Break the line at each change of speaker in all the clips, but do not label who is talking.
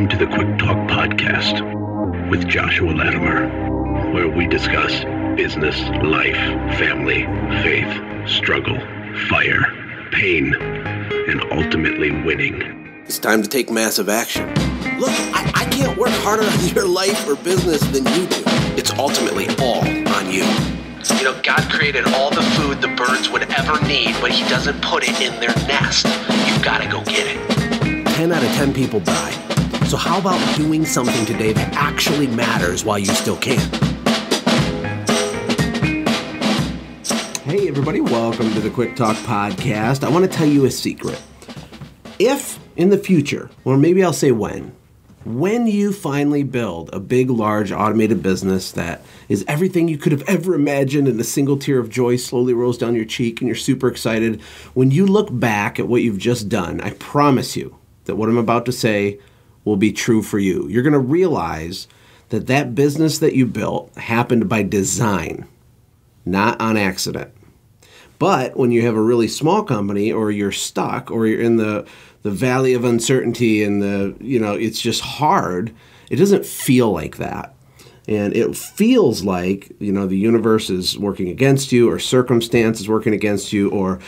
Welcome to the Quick Talk Podcast with Joshua Latimer, where we discuss business, life, family, faith, struggle, fire, pain, and ultimately winning.
It's time to take massive action. Look, I can't work harder on your life or business than you do. It's ultimately all on you.
You know, God created all the food the birds would ever need, but he doesn't put it in their nest. You've got to go get it.
10 out of 10 people die. So how about doing something today that actually matters while you still can? Hey everybody, welcome to the Quick Talk Podcast. I want to tell you a secret. If in the future, or maybe I'll say when you finally build a big, large, automated business that is everything you could have ever imagined and a single tear of joy slowly rolls down your cheek and you're super excited, when you look back at what you've just done, I promise you that what I'm about to say will be true for you. You're going to realize that that business that you built happened by design, not on accident. But when you have a really small company, or you're stuck, or you're in the valley of uncertainty and it's just hard, it doesn't feel like that. And it feels like, the universe is working against you, or circumstance is working against you, or,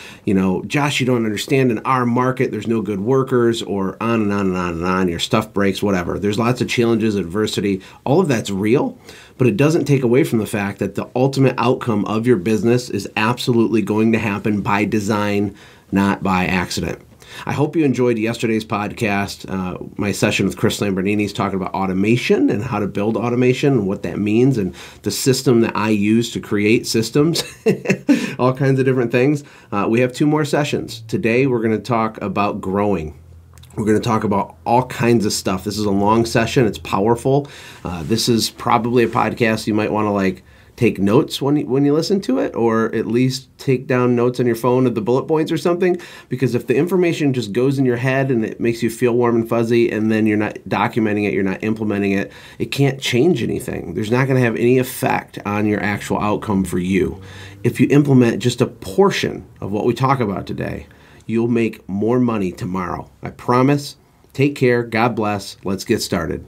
Josh, you don't understand, in our market, there's no good workers, or on and on and on and on, your stuff breaks, whatever. There's lots of challenges, adversity, all of that's real, but it doesn't take away from the fact that the ultimate outcome of your business is absolutely going to happen by design, not by accident. I hope you enjoyed yesterday's podcast, my session with Chris Lamborghini. He's talking about automation and how to build automation and what that means, and the system that I use to create systems, all kinds of different things. We have 2 more sessions. Today, we're going to talk about growing. We're going to talk about all kinds of stuff. This is a long session. It's powerful. This is probably a podcast you might want to take notes when you listen to it, or at least take down notes on your phone of the bullet points or something, because if the information just goes in your head and it makes you feel warm and fuzzy, and then you're not documenting it, you're not implementing it, it can't change anything. There's not going to have any effect on your actual outcome for you. If you implement just a portion of what we talk about today, you'll make more money tomorrow. I promise. Take care. God bless. Let's get started.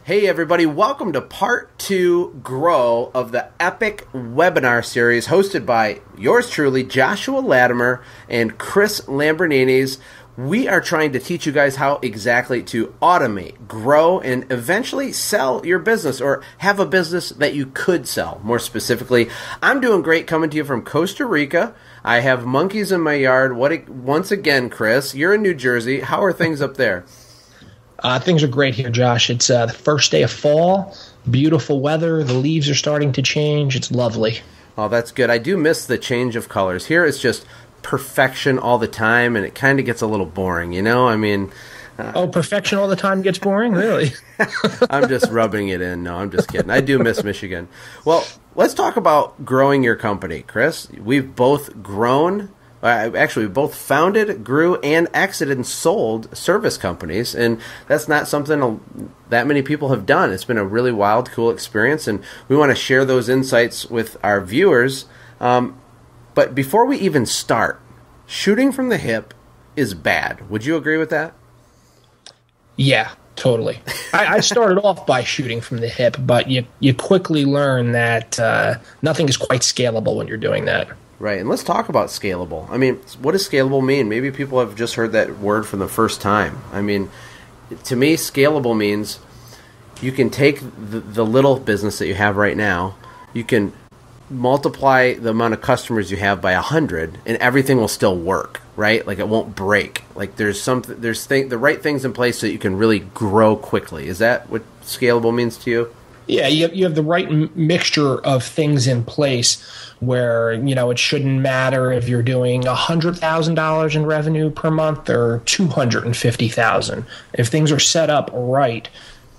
Hey everybody, welcome to part 2 Grow of the epic webinar series hosted by yours truly, Joshua Latimer and Chris Lamborghini. We are trying to teach you guys how exactly to automate, grow, and eventually sell your business, or have a business that you could sell. More specifically, I'm doing great coming to you from Costa Rica. I have monkeys in my yard. Once again, Chris, you're in New Jersey. How are things up there?
Things are great here, Josh. It's the first day of fall, beautiful weather. The leaves are starting to change. It's lovely.
Oh, that's good. I do miss the change of colors. Here it's just perfection all the time, and it kind of gets a little boring,
Perfection all the time gets boring? Really?
I'm just rubbing it in. No, I'm just kidding. I do miss Michigan. Well, let's talk about growing your company, Chris. We've both grown. Actually, we both founded, grew, and exited and sold service companies, and that's not something that many people have done. It's been a really wild, cool experience, and we want to share those insights with our viewers. But before we even start, shooting from the hip is bad. Would you agree with that?
Yeah, totally. I started off by shooting from the hip, but you quickly learn that nothing is quite scalable when you're doing that.
Right, and let's talk about scalable. I mean, what does scalable mean? Maybe people have just heard that word for the first time. I mean, to me, scalable means you can take the little business that you have right now, you can multiply the amount of customers you have by 100, and everything will still work, right? Like, it won't break. Like, there's the right things in place so that you can really grow quickly. Is that what scalable means to you?
Yeah, you have the right mixture of things in place where, it shouldn't matter if you're doing $100,000 in revenue per month or $250,000. If things are set up right,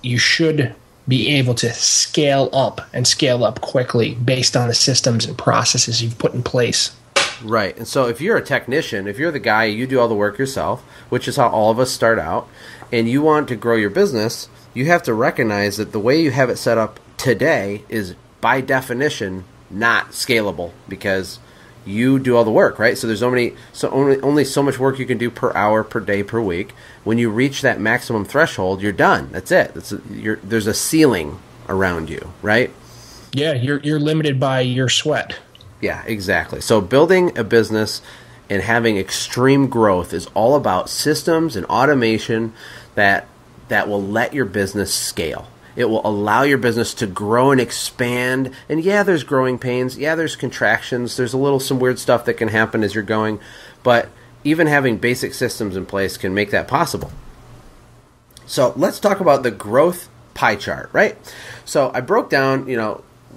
you should be able to scale up and scale up quickly based on the systems and processes you've put in place.
Right. And so if you're a technician, if you're the guy, you do all the work yourself, which is how all of us start out, and you want to grow your business, you have to recognize that the way you have it set up today is, by definition, not scalable, because you do all the work, right? So there's only so much work you can do per hour, per day, per week. When you reach that maximum threshold, you're done. That's it. There's a ceiling around you, right?
Yeah, you're limited by your sweat.
Yeah, exactly. So building a business and having extreme growth is all about systems and automation that will let your business scale. It will allow your business to grow and expand. And yeah, there's growing pains. Yeah, there's contractions. There's some weird stuff that can happen as you're going. But even having basic systems in place can make that possible. So let's talk about the growth pie chart, right? So I broke down,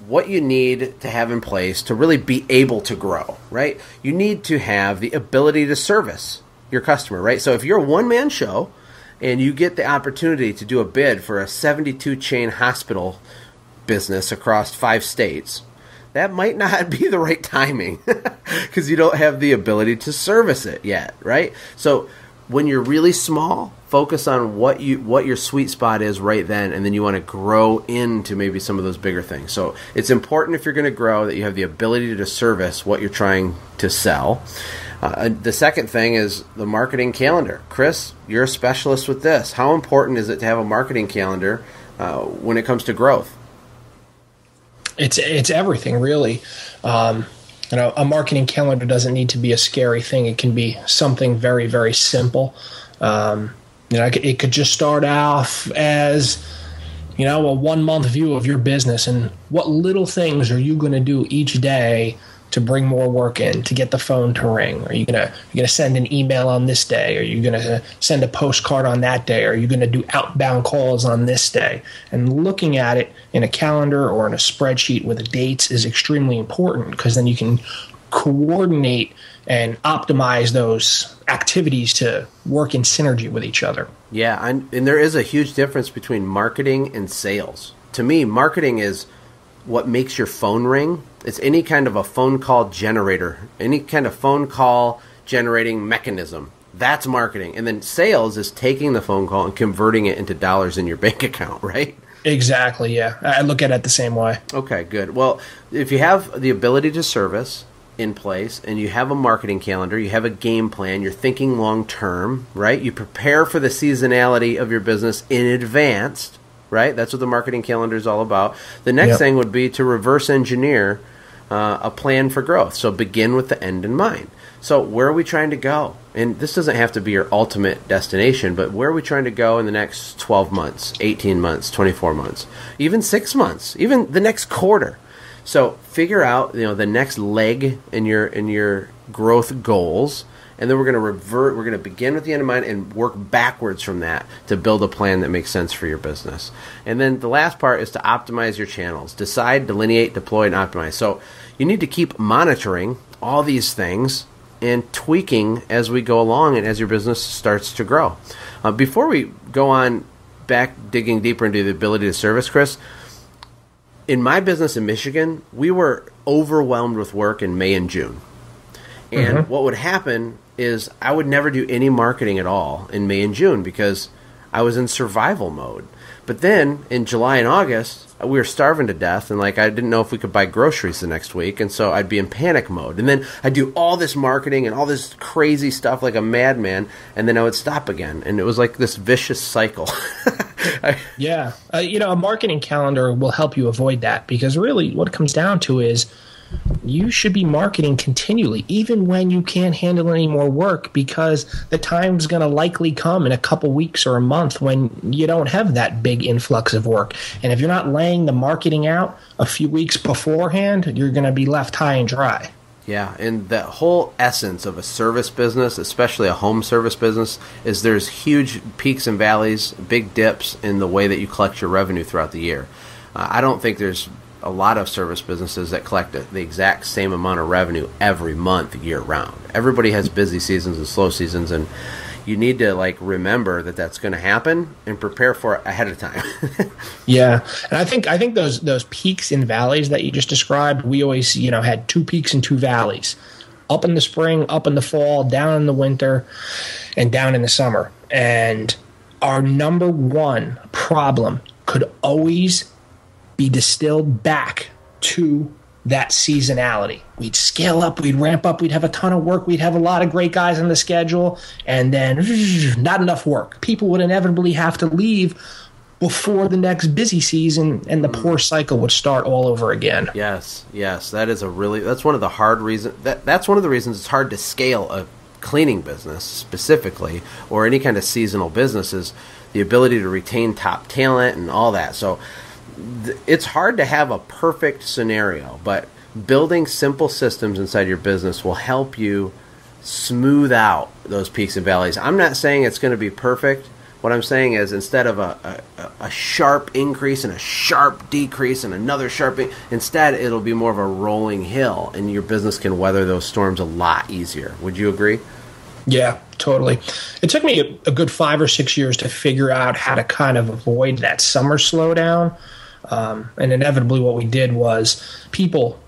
what you need to have in place to really be able to grow, right? You need to have the ability to service your customer, right? So if you're a one-man show and you get the opportunity to do a bid for a 72-chain hospital business across 5 states, that might not be the right timing because you don't have the ability to service it yet, right? So when you're really small, focus on what your sweet spot is right then, and then you want to grow into maybe some of those bigger things. So it's important if you're going to grow that you have the ability to service what you're trying to sell. The second thing is the marketing calendar. Chris, you're a specialist with this. How important is it to have a marketing calendar when it comes to growth?
It's everything, really. A marketing calendar doesn't need to be a scary thing. It can be something very, very simple. It could just start off as, a 1-month view of your business and what little things are you going to do each day to bring more work in, to get the phone to ring? Are you gonna send an email on this day? Are you gonna send a postcard on that day? Are you gonna do outbound calls on this day? And looking at it in a calendar or in a spreadsheet with the dates is extremely important, because then you can coordinate and optimize those activities to work in synergy with each other.
Yeah, and there is a huge difference between marketing and sales. To me, marketing is what makes your phone ring. It's any kind of a phone call generator, any kind of phone call generating mechanism. That's marketing. And then sales is taking the phone call and converting it into dollars in your bank account, right?
Exactly, yeah. I look at it the same way.
Okay, good. Well, if you have the ability to service in place and you have a marketing calendar, you have a game plan, you're thinking long term, right? You prepare for the seasonality of your business in advance, right? That's what the marketing calendar is all about. The next thing would be to reverse engineer a plan for growth. So begin with the end in mind. So where are we trying to go? And this doesn't have to be your ultimate destination, but where are we trying to go in the next 12 months, 18 months, 24 months, even 6 months, even the next quarter? So figure out, the next leg in your growth goals, and then we're going to begin with the end in mind and work backwards from that to build a plan that makes sense for your business. And then the last part is to optimize your channels. Decide, delineate, deploy, and optimize. So you need to keep monitoring all these things and tweaking as we go along and as your business starts to grow. Before we go on back digging deeper into the ability to service, Chris, in my business in Michigan, we were overwhelmed with work in May and June. And what would happen is I would never do any marketing at all in May and June because I was in survival mode. But then in July and August, we were starving to death, and I didn't know if we could buy groceries the next week, and so I'd be in panic mode. And then I'd do all this marketing and all this crazy stuff like a madman, and then I would stop again. And it was like this vicious cycle.
A marketing calendar will help you avoid that, because really what it comes down to is you should be marketing continually, even when you can't handle any more work, because the time's going to likely come in a couple weeks or a month when you don't have that big influx of work. And if you're not laying the marketing out a few weeks beforehand, you're going to be left high and dry.
Yeah, and the whole essence of a service business, especially a home service business, is there's huge peaks and valleys, big dips in the way that you collect your revenue throughout the year. I don't think there's a lot of service businesses that collect the exact same amount of revenue every month, year round. Everybody has busy seasons and slow seasons, and you need to remember that that's going to happen and prepare for it ahead of time.
Yeah, and I think those peaks and valleys that you just described, we always had 2 peaks and 2 valleys, up in the spring, up in the fall, down in the winter, and down in the summer. And our number one problem could always be distilled back to that seasonality. We'd scale up, we'd ramp up, we'd have a ton of work, we'd have a lot of great guys on the schedule, and then not enough work. People would inevitably have to leave before the next busy season, and the poor cycle would start all over again.
Yes, that's one of the hard reasons. That's one of the reasons it's hard to scale a cleaning business specifically, or any kind of seasonal business, is the ability to retain top talent and all that. So it's hard to have a perfect scenario, but building simple systems inside your business will help you smooth out those peaks and valleys. I'm not saying it's going to be perfect. What I'm saying is, instead of a sharp increase and a sharp decrease and another instead it'll be more of a rolling hill, and your business can weather those storms a lot easier. Would you agree?
Yeah, totally. It took me a good 5 or 6 years to figure out how to kind of avoid that summer slowdown. And inevitably what we did was, people,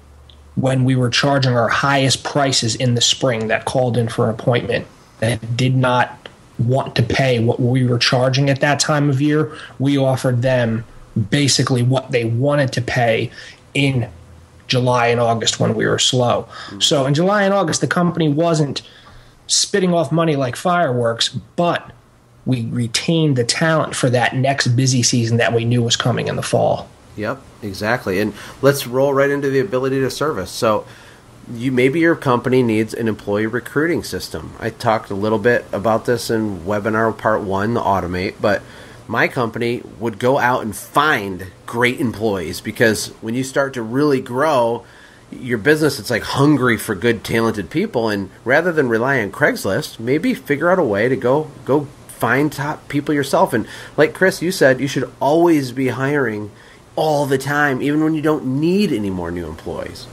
when we were charging our highest prices in the spring, that called in for an appointment and did not want to pay what we were charging at that time of year, we offered them basically what they wanted to pay in July and August when we were slow. So in July and August, the company wasn't spitting off money like fireworks, but we retained the talent for that next busy season that we knew was coming in the fall.
Yep, exactly. And let's roll right into the ability to service. So maybe your company needs an employee recruiting system. I talked a little bit about this in webinar part 1, the Automate, but my company would go out and find great employees, because when you start to really grow your business, it's like hungry for good, talented people. And rather than rely on Craigslist, maybe figure out a way to go find top people yourself. And like Chris, you said, you should always be hiring all the time, even when you don't need any more new employees.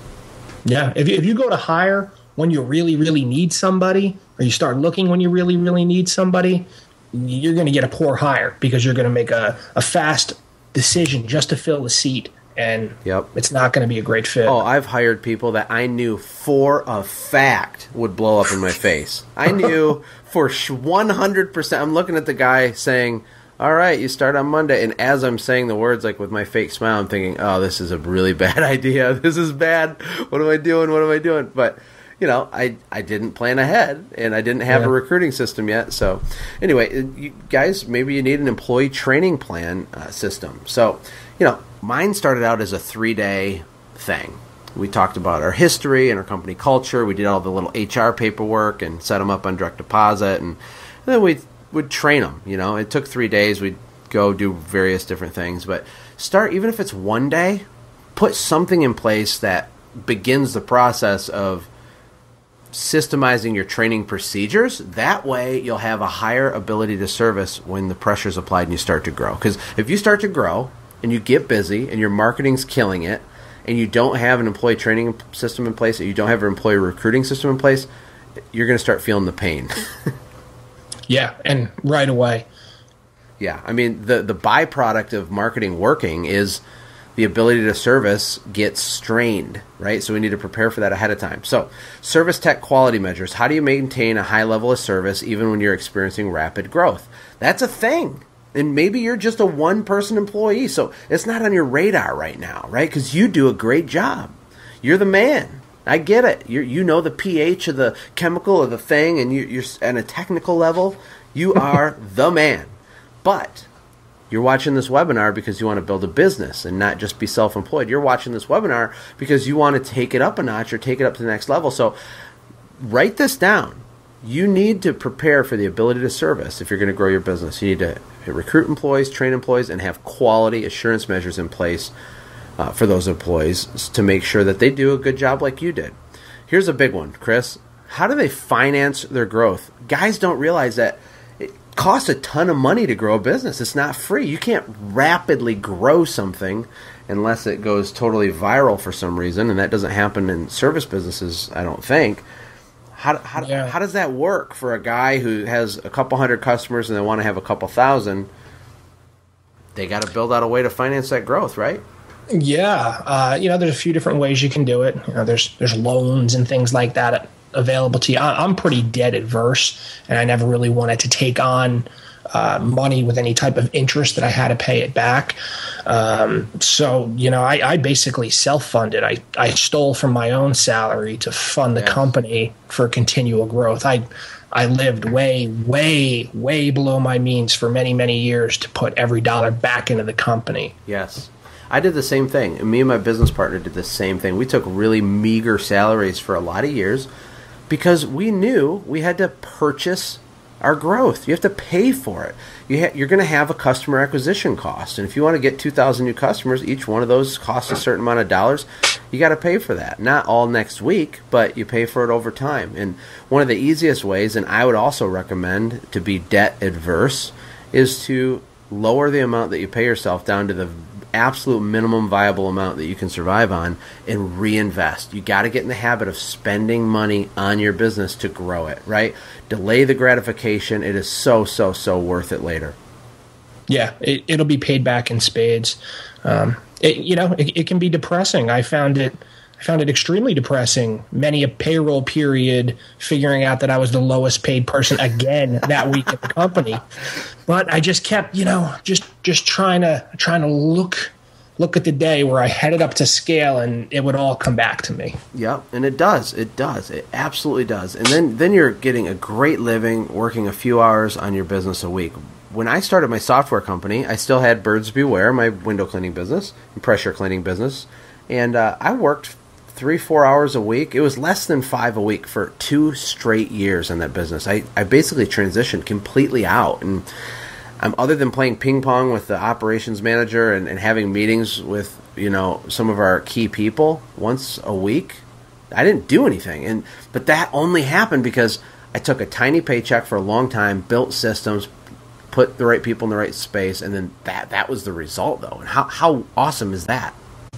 Yeah, if you go to hire when you really, really need somebody, or you start looking when you really, really need somebody, you're going to get a poor hire, because you're going to make a fast decision just to fill the seat, and it's not going to be a great fit.
Oh, I've hired people that I knew for a fact would blow up in my face. I knew for 100%. I'm looking at the guy saying, all right, you start on Monday. And as I'm saying the words, like with my fake smile, I'm thinking, oh, this is a really bad idea. This is bad. What am I doing? But, I didn't plan ahead, and I didn't have a recruiting system yet. So anyway, you guys, maybe you need an employee training plan system. So, mine started out as a 3-day thing. We talked about our history and our company culture. We did all the little HR paperwork and set them up on direct deposit. And then we would train them. It took 3 days. We'd go do various different things. But start, even if it's 1 day, put something in place that begins the process of systemizing your training procedures. That way you'll have a higher ability to service when the pressure's applied and you start to grow. Because if you start to grow and you get busy and your marketing's killing it, and you don't have an employee training system in place, and you don't have an employee recruiting system in place, you're going to start feeling the pain.
Yeah, and right away.
Yeah, I mean, the byproduct of marketing working is the ability to service gets strained, right? So we need to prepare for that ahead of time. So service tech quality measures. How do you maintain a high level of service even when you're experiencing rapid growth? That's a thing. And maybe you're just a one-person employee, so it's not on your radar right now, right? Because you do a great job. You're the man. I get it. You know the pH of the chemical of the thing, and you're at a technical level. You are the man. But you're watching this webinar because you want to build a business and not just be self-employed. You're watching this webinar because you want to take it up a notch or take it up to the next level. So write this down. You need to prepare for the ability to service if you're going to grow your business. You need to recruit employees, train employees, and have quality assurance measures in place for those employees to make sure that they do a good job like you did. Here's a big one, Chris. How do they finance their growth? Guys don't realize that it costs a ton of money to grow a business. It's not free. You can't rapidly grow something unless it goes totally viral for some reason, and that doesn't happen in service businesses, I don't think. How does that work for a guy who has a couple hundred customers and they want to have a couple thousand? They got to build out a way to finance that growth, right?
Yeah. There's a few different ways you can do it. There's loans and things like that available to you. I'm pretty debt adverse, and I never really wanted to take on money with any type of interest that I had to pay it back. So, I basically self-funded. I stole from my own salary to fund the company for continual growth. I lived way, way, way below my means for many, many years to put every dollar back into the company.
Yes. I did the same thing. And me and my business partner did the same thing. We took really meager salaries for a lot of years because we knew we had to purchase our growth. You have to pay for it. You're going to have a customer acquisition cost. And if you want to get 2,000 new customers, each one of those costs a certain amount of dollars. You got to pay for that. Not all next week, but you pay for it over time. And one of the easiest ways, and I would also recommend to be debt adverse, is to lower the amount that you pay yourself down to the absolute minimum viable amount that you can survive on and reinvest. You got to get in the habit of spending money on your business to grow it, right? Delay the gratification. It is so, so, so worth it later.
Yeah, it'll be paid back in spades. It can be depressing. I found it extremely depressing. Many a payroll period figuring out that I was the lowest paid person again that week at the company. But I just kept, just trying to look at the day where I headed up to scale and it would all come back to me.
Yep, and it does. It absolutely does. And then you're getting a great living working a few hours on your business a week. When I started my software company, I still had Birds Beware, my window cleaning business, and pressure cleaning business. And I worked 3-4 hours a week. It was less than 5 a week for 2 straight years in that business. I basically transitioned completely out. And other than playing ping pong with the operations manager and having meetings with, some of our key people once a week, I didn't do anything. But that only happened because I took a tiny paycheck for a long time, built systems, put the right people in the right space, and then that was the result, though. And how awesome is that?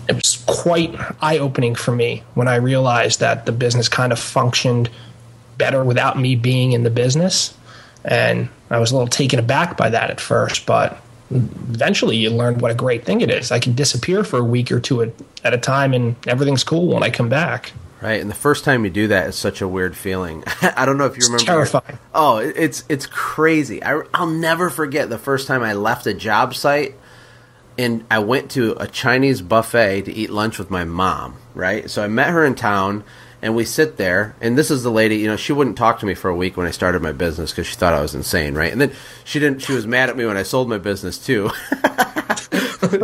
It was quite eye-opening for me when I realized that the business kind of functioned better without me being in the business. And I was a little taken aback by that at first, but eventually you learn what a great thing it is. I can disappear for a week or two at a time, and everything's cool when I come back.
Right, and the first time you do that is such a weird feeling. I don't know if you remember.
It's terrifying.
Oh, it's crazy. I'll never forget the first time I left a job site and I went to a Chinese buffet to eat lunch with my mom, right? So I met her in town, and we sit there, and this is the lady, she wouldn't talk to me for a week when I started my business because she thought I was insane, right? And then she was mad at me when I sold my business too.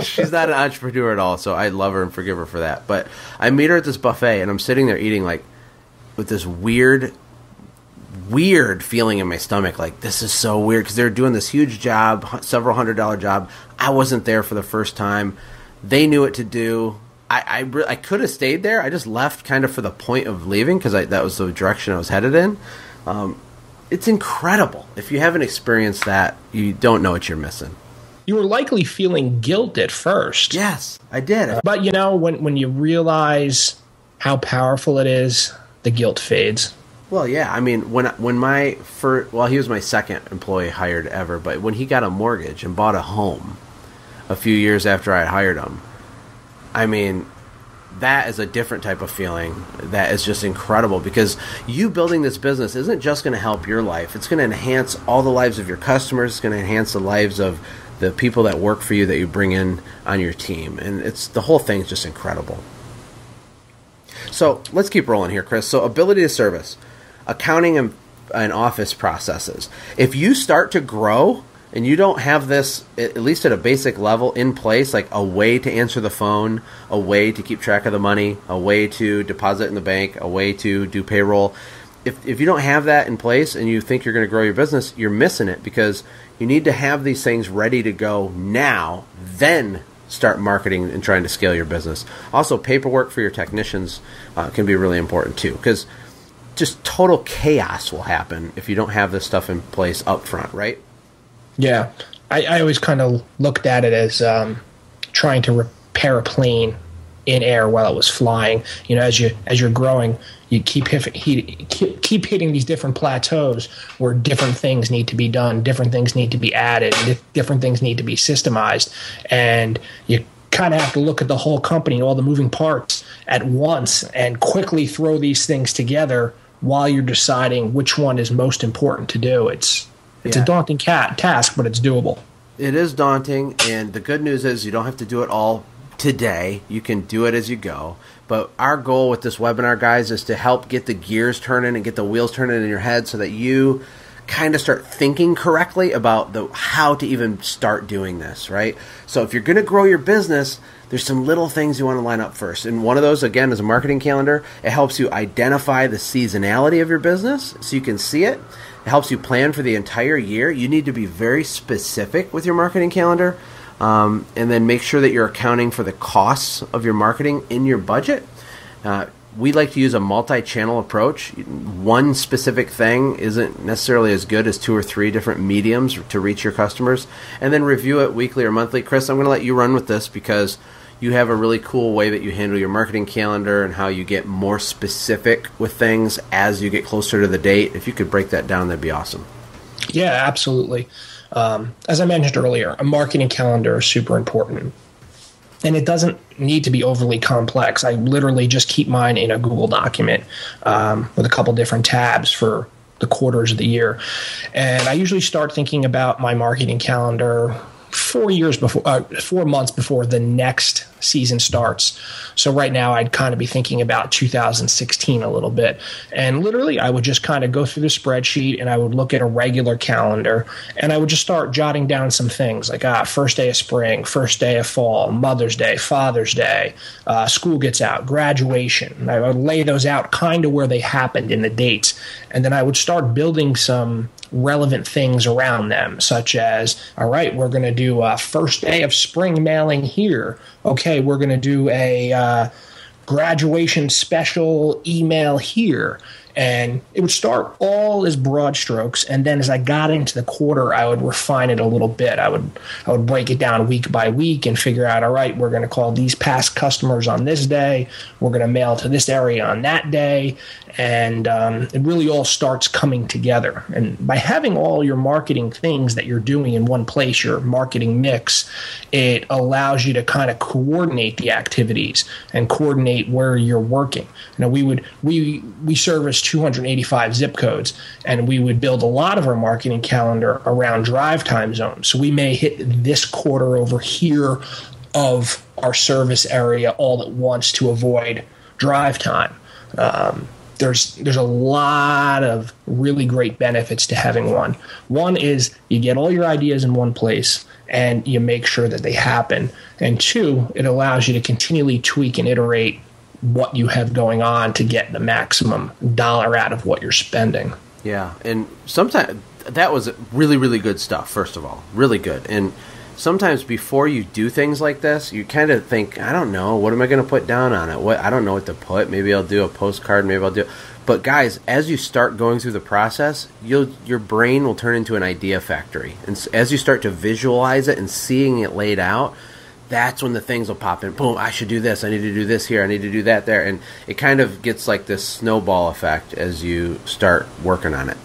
She's not an entrepreneur at all, so I love her and forgive her for that. But I meet her at this buffet, and I'm sitting there eating with this weird feeling in my stomach, this is so weird, because they're doing this huge job, several $100 job. I wasn't there for the first time. They knew what to do. I could have stayed there. I just left kind of for the point of leaving because that was the direction I was headed in. It's incredible. If you haven't experienced that, you don't know what you're missing.
You were likely feeling guilt at first.
Yes, I did.
But when you realize how powerful it is, the guilt fades.
Well, yeah. I mean, he was my second employee hired ever, but when he got a mortgage and bought a home a few years after I hired him, I mean, that is a different type of feeling that is just incredible, because you building this business isn't just going to help your life. It's going to enhance all the lives of your customers. It's going to enhance the lives of the people that work for you that you bring in on your team. And the whole thing is just incredible. So let's keep rolling here, Chris. So ability to service, accounting and office processes. If you start to grow and you don't have this, at least at a basic level, in place, like a way to answer the phone, a way to keep track of the money, a way to deposit in the bank, a way to do payroll, if you don't have that in place and you think you're going to grow your business, you're missing it, because you need to have these things ready to go now, then start marketing and trying to scale your business. Also, paperwork for your technicians can be really important too, because just total chaos will happen if you don't have this stuff in place up front, right?
Yeah. I always kind of looked at it as trying to repair a plane in air while it was flying. As you're growing, you keep hitting these different plateaus where different things need to be done, different things need to be added, different things need to be systemized, and you kind of have to look at the whole company, all the moving parts at once, and quickly throw these things together while you're deciding which one is most important to do. It's a daunting task, but it's doable.
It is daunting, and the good news is you don't have to do it all today. You can do it as you go. But our goal with this webinar, guys, is to help get the gears turning and get the wheels turning in your head so that you kind of start thinking correctly about how to even start doing this, right? So if you're going to grow your business, there's some little things you want to line up first. And one of those, again, is a marketing calendar. It helps you identify the seasonality of your business so you can see it. It helps you plan for the entire year. You need to be very specific with your marketing calendar, and then make sure that you're accounting for the costs of your marketing in your budget. We like to use a multi-channel approach. One specific thing isn't necessarily as good as 2 or 3 different mediums to reach your customers, and then review it weekly or monthly. Chris, I'm going to let you run with this because you have a really cool way that you handle your marketing calendar and how you get more specific with things as you get closer to the date. If you could break that down, that'd be awesome.
Yeah, absolutely. As I mentioned earlier, a marketing calendar is super important. And it doesn't need to be overly complex. I literally just keep mine in a Google document with a couple different tabs for the quarters of the year. And I usually start thinking about my marketing calendar 4 months before the next season starts. So right now I'd kind of be thinking about 2016 a little bit. And literally I would just kind of go through the spreadsheet and I would look at a regular calendar and I would just start jotting down some things like first day of spring, first day of fall, Mother's Day, Father's Day, school gets out, graduation. And I would lay those out kind of where they happened in the dates. And then I would start building some relevant things around them, such as, all right, we're going to do a first day of spring mailing here. Okay, we're going to do a graduation special email here. And it would start all as broad strokes, and then as I got into the quarter, I would refine it a little bit. I would break it down week by week and figure out, all right, we're going to call these past customers on this day, we're going to mail to this area on that day, and it really all starts coming together. And by having all your marketing things that you're doing in one place, your marketing mix, it allows you to kind of coordinate the activities and coordinate where you're working. You know, we service 285 zip codes, and we would build a lot of our marketing calendar around drive time zones. So we may hit this quarter over here of our service area all at once to avoid drive time. There's a lot of really great benefits to having one. One is you get all your ideas in one place and you make sure that they happen. And 2, it allows you to continually tweak and iterate what you have going on to get the maximum dollar out of what you're spending.
Yeah, and sometimes that was really, really good stuff, first of all. Really good. And sometimes before you do things like this, you kind of think, I don't know, what am I going to put down on it? I don't know what to put. Maybe I'll do a postcard. Maybe I'll do. But guys, as you start going through the process, your brain will turn into an idea factory. And as you start to visualize it and seeing it laid out, that's when the things will pop in. Boom, I should do this. I need to do this here. I need to do that there. And it kind of gets like this snowball effect as you start working on it.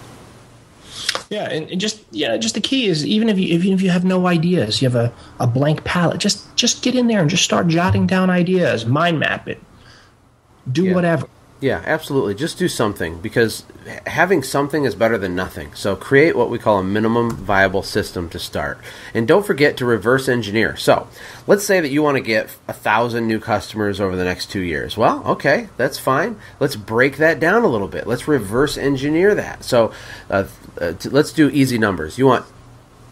Yeah, and just the key is even if you have no ideas, you have a blank palette, just get in there and just start jotting down ideas, mind map it, do whatever.
Yeah, absolutely. Just do something, because having something is better than nothing. So create what we call a minimum viable system to start. And don't forget to reverse engineer. So let's say that you want to get 1,000 new customers over the next 2 years. Well, okay, that's fine. Let's break that down a little bit. Let's reverse engineer that. So let's do easy numbers. You want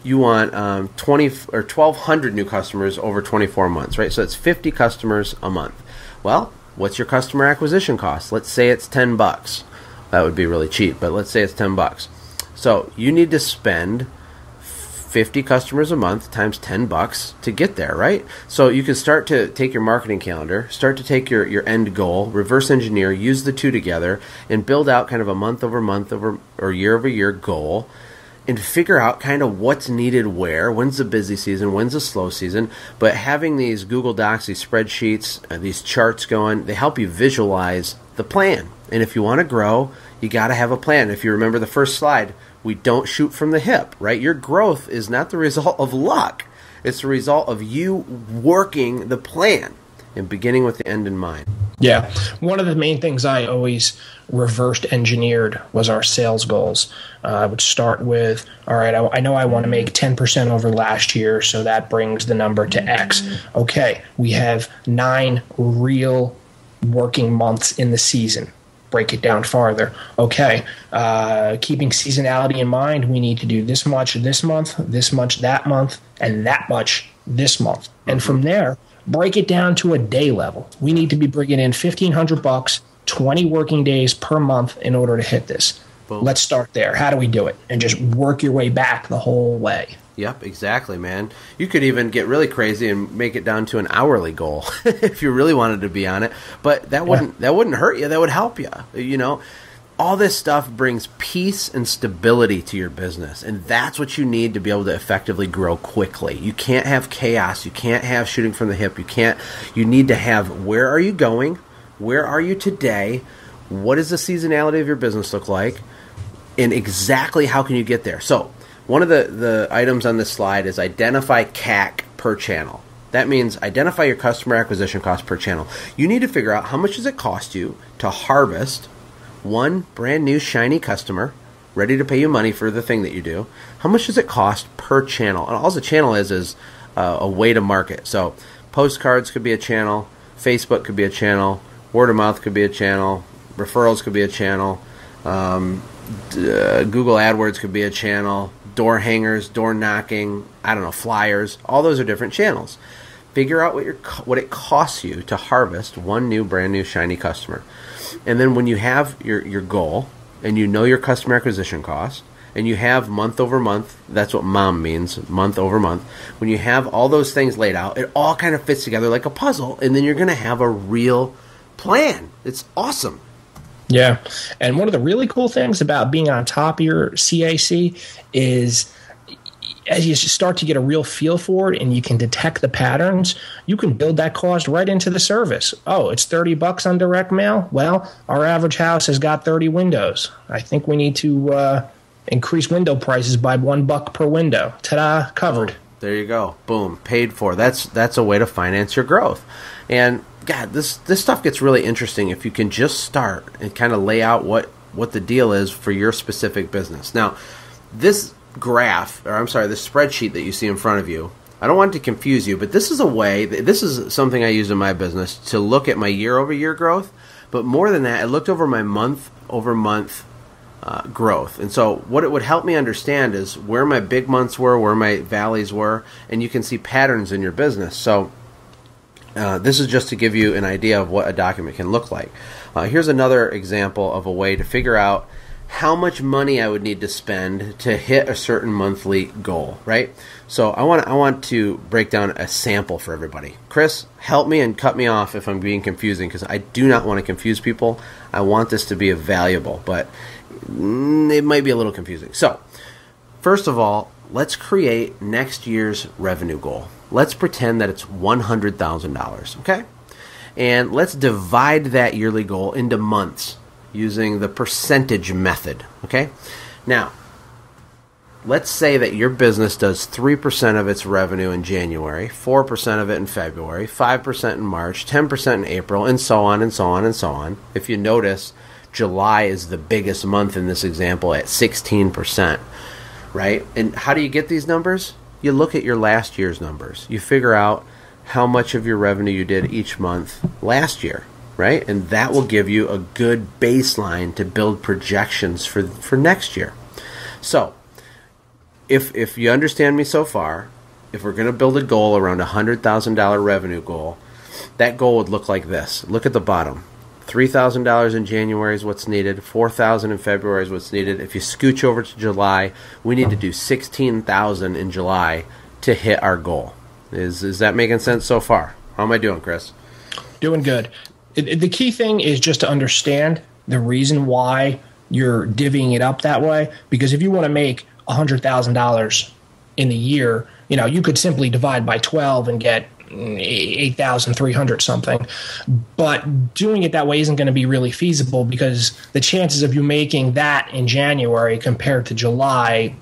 20 or 1,200 new customers over 24 months, right? So it's 50 customers a month. Well, what's your customer acquisition cost? Let's say it's $10. That would be really cheap, but let's say it's $10. So you need to spend 50 customers a month times $10 to get there, right? So you can start to take your marketing calendar, start to take your end goal, reverse engineer, use the two together, and build out kind of a month over month or year over year goal, and figure out kind of what's needed where, when's the busy season, when's the slow season. But having these Google Docs, these spreadsheets, these charts going, they help you visualize the plan. And if you want to grow, you got to have a plan. If you remember the first slide, we don't shoot from the hip, right? Your growth is not the result of luck. It's the result of you working the plan and beginning with the end in mind.
Yeah. One of the main things I always reversed engineered was our sales goals. I would start with, all right, I know I want to make 10% over last year, so that brings the number to X. Okay, we have 9 real working months in the season. Break it down farther. Okay, keeping seasonality in mind, we need to do this much this month, this much that month, and that much this month. And from there, break it down to a day level. We need to be bringing in $1,500, 20 working days per month in order to hit this.
Boom.
Let's start there. How do we do it? And just work your way back the whole way.
Yep, exactly, man. You could even get really crazy and make it down to an hourly goal if you really wanted to be on it. But that wouldn't hurt you. That would help you. You know, all this stuff brings peace and stability to your business, and that's what you need to be able to effectively grow quickly. You can't have chaos. You can't have shooting from the hip. You need to have, where are you going? Where are you today? What does the seasonality of your business look like? And exactly how can you get there? So one of the items on this slide is identify CAC per channel. That means identify your customer acquisition cost per channel. You need to figure out how much does it cost you to harvest one brand new shiny customer ready to pay you money for the thing that you do. How much does it cost per channel? And all the channel is a way to market. So postcards could be a channel, Facebook could be a channel, word of mouth could be a channel, referrals could be a channel, Google AdWords could be a channel, door hangers, door knocking, I don't know, flyers. All those are different channels. Figure out what it costs you to harvest one new, brand new, shiny customer. And then when you have your goal, and you know your customer acquisition cost, and you have month over month, that's what MOM means, month over month. When you have all those things laid out, it all kind of fits together like a puzzle, and then you're going to have a real plan. It's awesome.
Yeah. And one of the really cool things about being on top of your CAC is as you start to get a real feel for it and you can detect the patterns, you can build that cost right into the service. Oh, it's $30 on direct mail? Well, our average house has got 30 windows. I think we need to increase window prices by $1 per window. Ta-da, covered.
There you go. Boom, paid for. That's a way to finance your growth. And God, this stuff gets really interesting if you can just start and kind of lay out what the deal is for your specific business. Now, this spreadsheet that you see in front of you, I don't want it to confuse you, but this is something I use in my business to look at my year-over-year growth. But more than that, I looked over my month-over-month growth. And so what it would help me understand is where my big months were, where my valleys were, and you can see patterns in your business. So this is just to give you an idea of what a document can look like. Here's another example of a way to figure out how much money I would need to spend to hit a certain monthly goal, right? So I want to break down a sample for everybody. Chris, help me and cut me off if I'm being confusing, because I do not want to confuse people. I want this to be valuable, but it might be a little confusing. So first of all, let's create next year's revenue goal. Let's pretend that it's $100,000, okay? And let's divide that yearly goal into months using the percentage method, okay? Now, let's say that your business does 3% of its revenue in January, 4% of it in February, 5% in March, 10% in April, and so on and so on and so on. If you notice, July is the biggest month in this example at 16%, right? And how do you get these numbers? You look at your last year's numbers. You figure out how much of your revenue you did each month last year, right? And that will give you a good baseline to build projections for next year. So if you understand me so far, if we're going to build a goal around a $100,000 revenue goal, that goal would look like this. Look at the bottom. $3,000 in January is what's needed. $4,000 in February is what's needed. If you scooch over to July, we need to do $16,000 in July to hit our goal. Is that making sense so far? How am I doing, Chris?
Doing good. The key thing is just to understand the reason why you're divvying it up that way. Because if you want to make $100,000 in the year, you could simply divide by 12 and get 8,300 something. But doing it that way isn't going to be really feasible, because the chances of you making that in January compared to July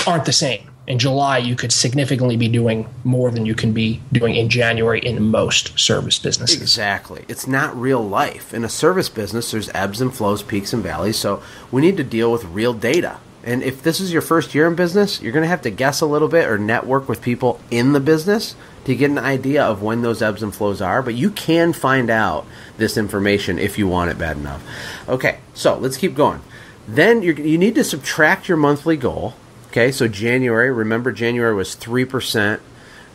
aren't the same. In July, you could significantly be doing more than you can be doing in January in most service businesses.
Exactly. It's not real life. In a service business, there's ebbs and flows, peaks and valleys, so we need to deal with real data. And if this is your first year in business, you're going to have to guess a little bit or network with people in the business to get an idea of when those ebbs and flows are. But you can find out this information if you want it bad enough. Okay, so let's keep going. Then you need to subtract your monthly goal. Okay, so January, remember January was 3%,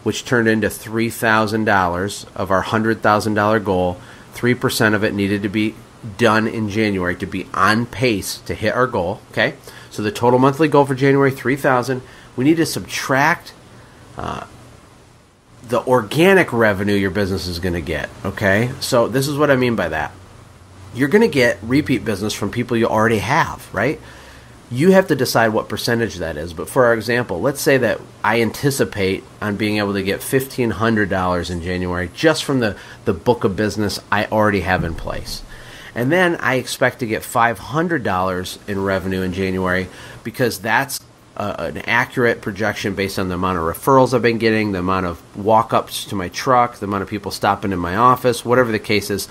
which turned into $3,000 of our $100,000 goal. 3% of it needed to be done in January to be on pace to hit our goal. Okay, so the total monthly goal for January, $3,000. We need to subtract the organic revenue your business is going to get. Okay, so this is what I mean by that. You're going to get repeat business from people you already have, right? You have to decide what percentage that is. But for our example, let's say that I anticipate on being able to get $1,500 in January just from the book of business I already have in place. And then I expect to get $500 in revenue in January because that's an accurate projection based on the amount of referrals I've been getting, the amount of walk-ups to my truck, the amount of people stopping in my office, whatever the case is.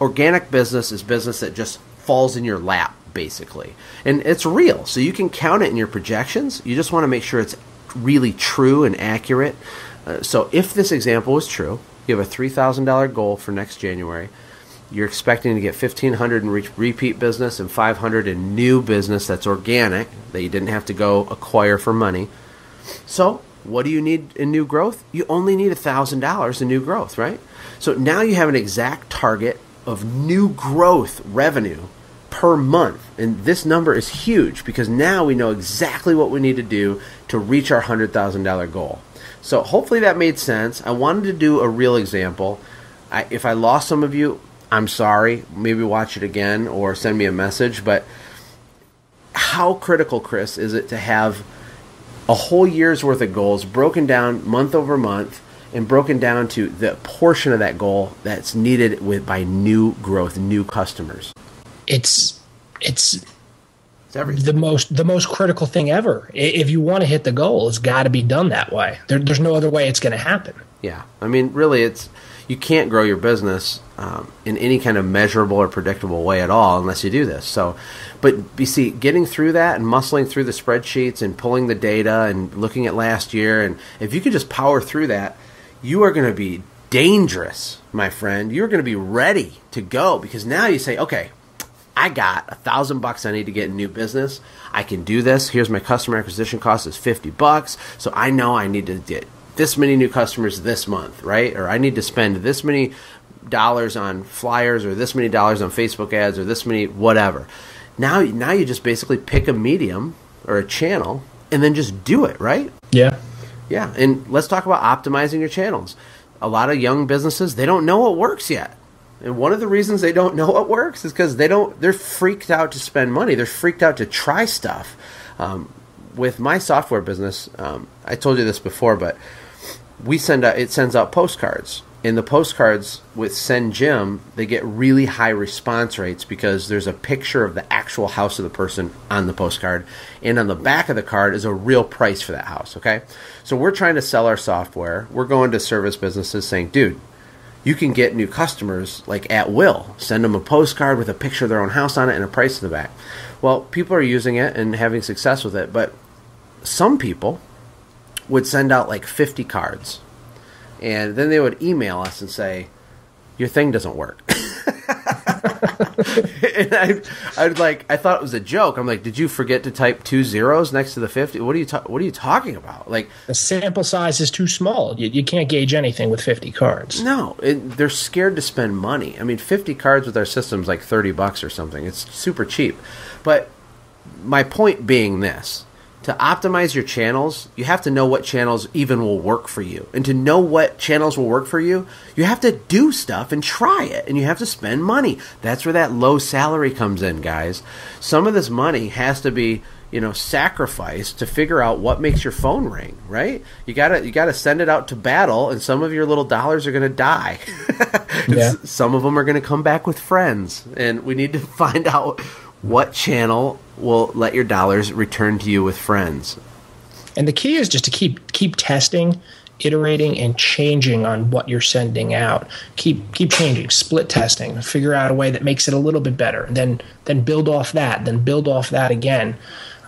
Organic business is business that just falls in your lap, basically. And it's real, so you can count it in your projections. You just want to make sure it's really true and accurate. So if this example is true, you have a $3,000 goal for next January. You're expecting to get $1,500 in repeat business and $500 in new business that's organic, that you didn't have to go acquire for money. So what do you need in new growth? You only need $1,000 in new growth, right? So now you have an exact target of new growth revenue per month. And this number is huge because now we know exactly what we need to do to reach our $100,000 goal. So hopefully that made sense. I wanted to do a real example. If I lost some of you, I'm sorry. Maybe watch it again or send me a message. But how critical, Chris, is it to have a whole year's worth of goals broken down month over month and broken down to the portion of that goal that's needed by new growth, new customers?
It's
everything.
the most critical thing ever. If you want to hit the goal, it's got to be done that way. There's no other way it's going to happen.
Yeah, I mean, really, you can't grow your business in any kind of measurable or predictable way at all unless you do this. So, but you see, getting through that and muscling through the spreadsheets and pulling the data and looking at last year, and if you could just power through that, you are going to be dangerous, my friend. You're going to be ready to go because now you say, okay, I got $1,000 I need to get in new business. I can do this. Here's my customer acquisition cost is $50. So I know I need to get this many new customers this month, right? Or I need to spend this many dollars on flyers or this many dollars on Facebook ads or this many whatever. Now you just basically pick a medium or a channel and then just do it, right?
Yeah.
Yeah, and let's talk about optimizing your channels. A lot of young businesses, they don't know what works yet. And one of the reasons they don't know what works is because they're freaked out to spend money. They're freaked out to try stuff. With my software business, I told you this before, but it sends out postcards. And the postcards with Send Jim, they get really high response rates because there's a picture of the actual house of the person on the postcard. And on the back of the card is a real price for that house, okay? So we're trying to sell our software. We're going to service businesses saying, dude, you can get new customers like at will. Send them a postcard with a picture of their own house on it and a price in the back. Well, people are using it and having success with it, but some people would send out like 50 cards. And then they would email us and say, your thing doesn't work. And I thought it was a joke. I'm like, did you forget to type 2 zeros next to the 50? What are you talking about? Like,
the sample size is too small. You can't gauge anything with 50 cards.
No, they're scared to spend money. I mean, 50 cards with our system's like $30 or something. It's super cheap. But my point being this. To optimize your channels, you have to know what channels even will work for you. And to know what channels will work for you, you have to do stuff and try it. And you have to spend money. That's where that low salary comes in, guys. Some of this money has to be, sacrificed to figure out what makes your phone ring, right? You gotta send it out to battle, and some of your little dollars are gonna die. Yeah. Some of them are gonna come back with friends. And we need to find out what channel will let your dollars return to you with friends.
And the key is just to keep testing, iterating, and changing on what you're sending out. Keep changing, split testing, figure out a way that makes it a little bit better, and then build off that, then build off that again.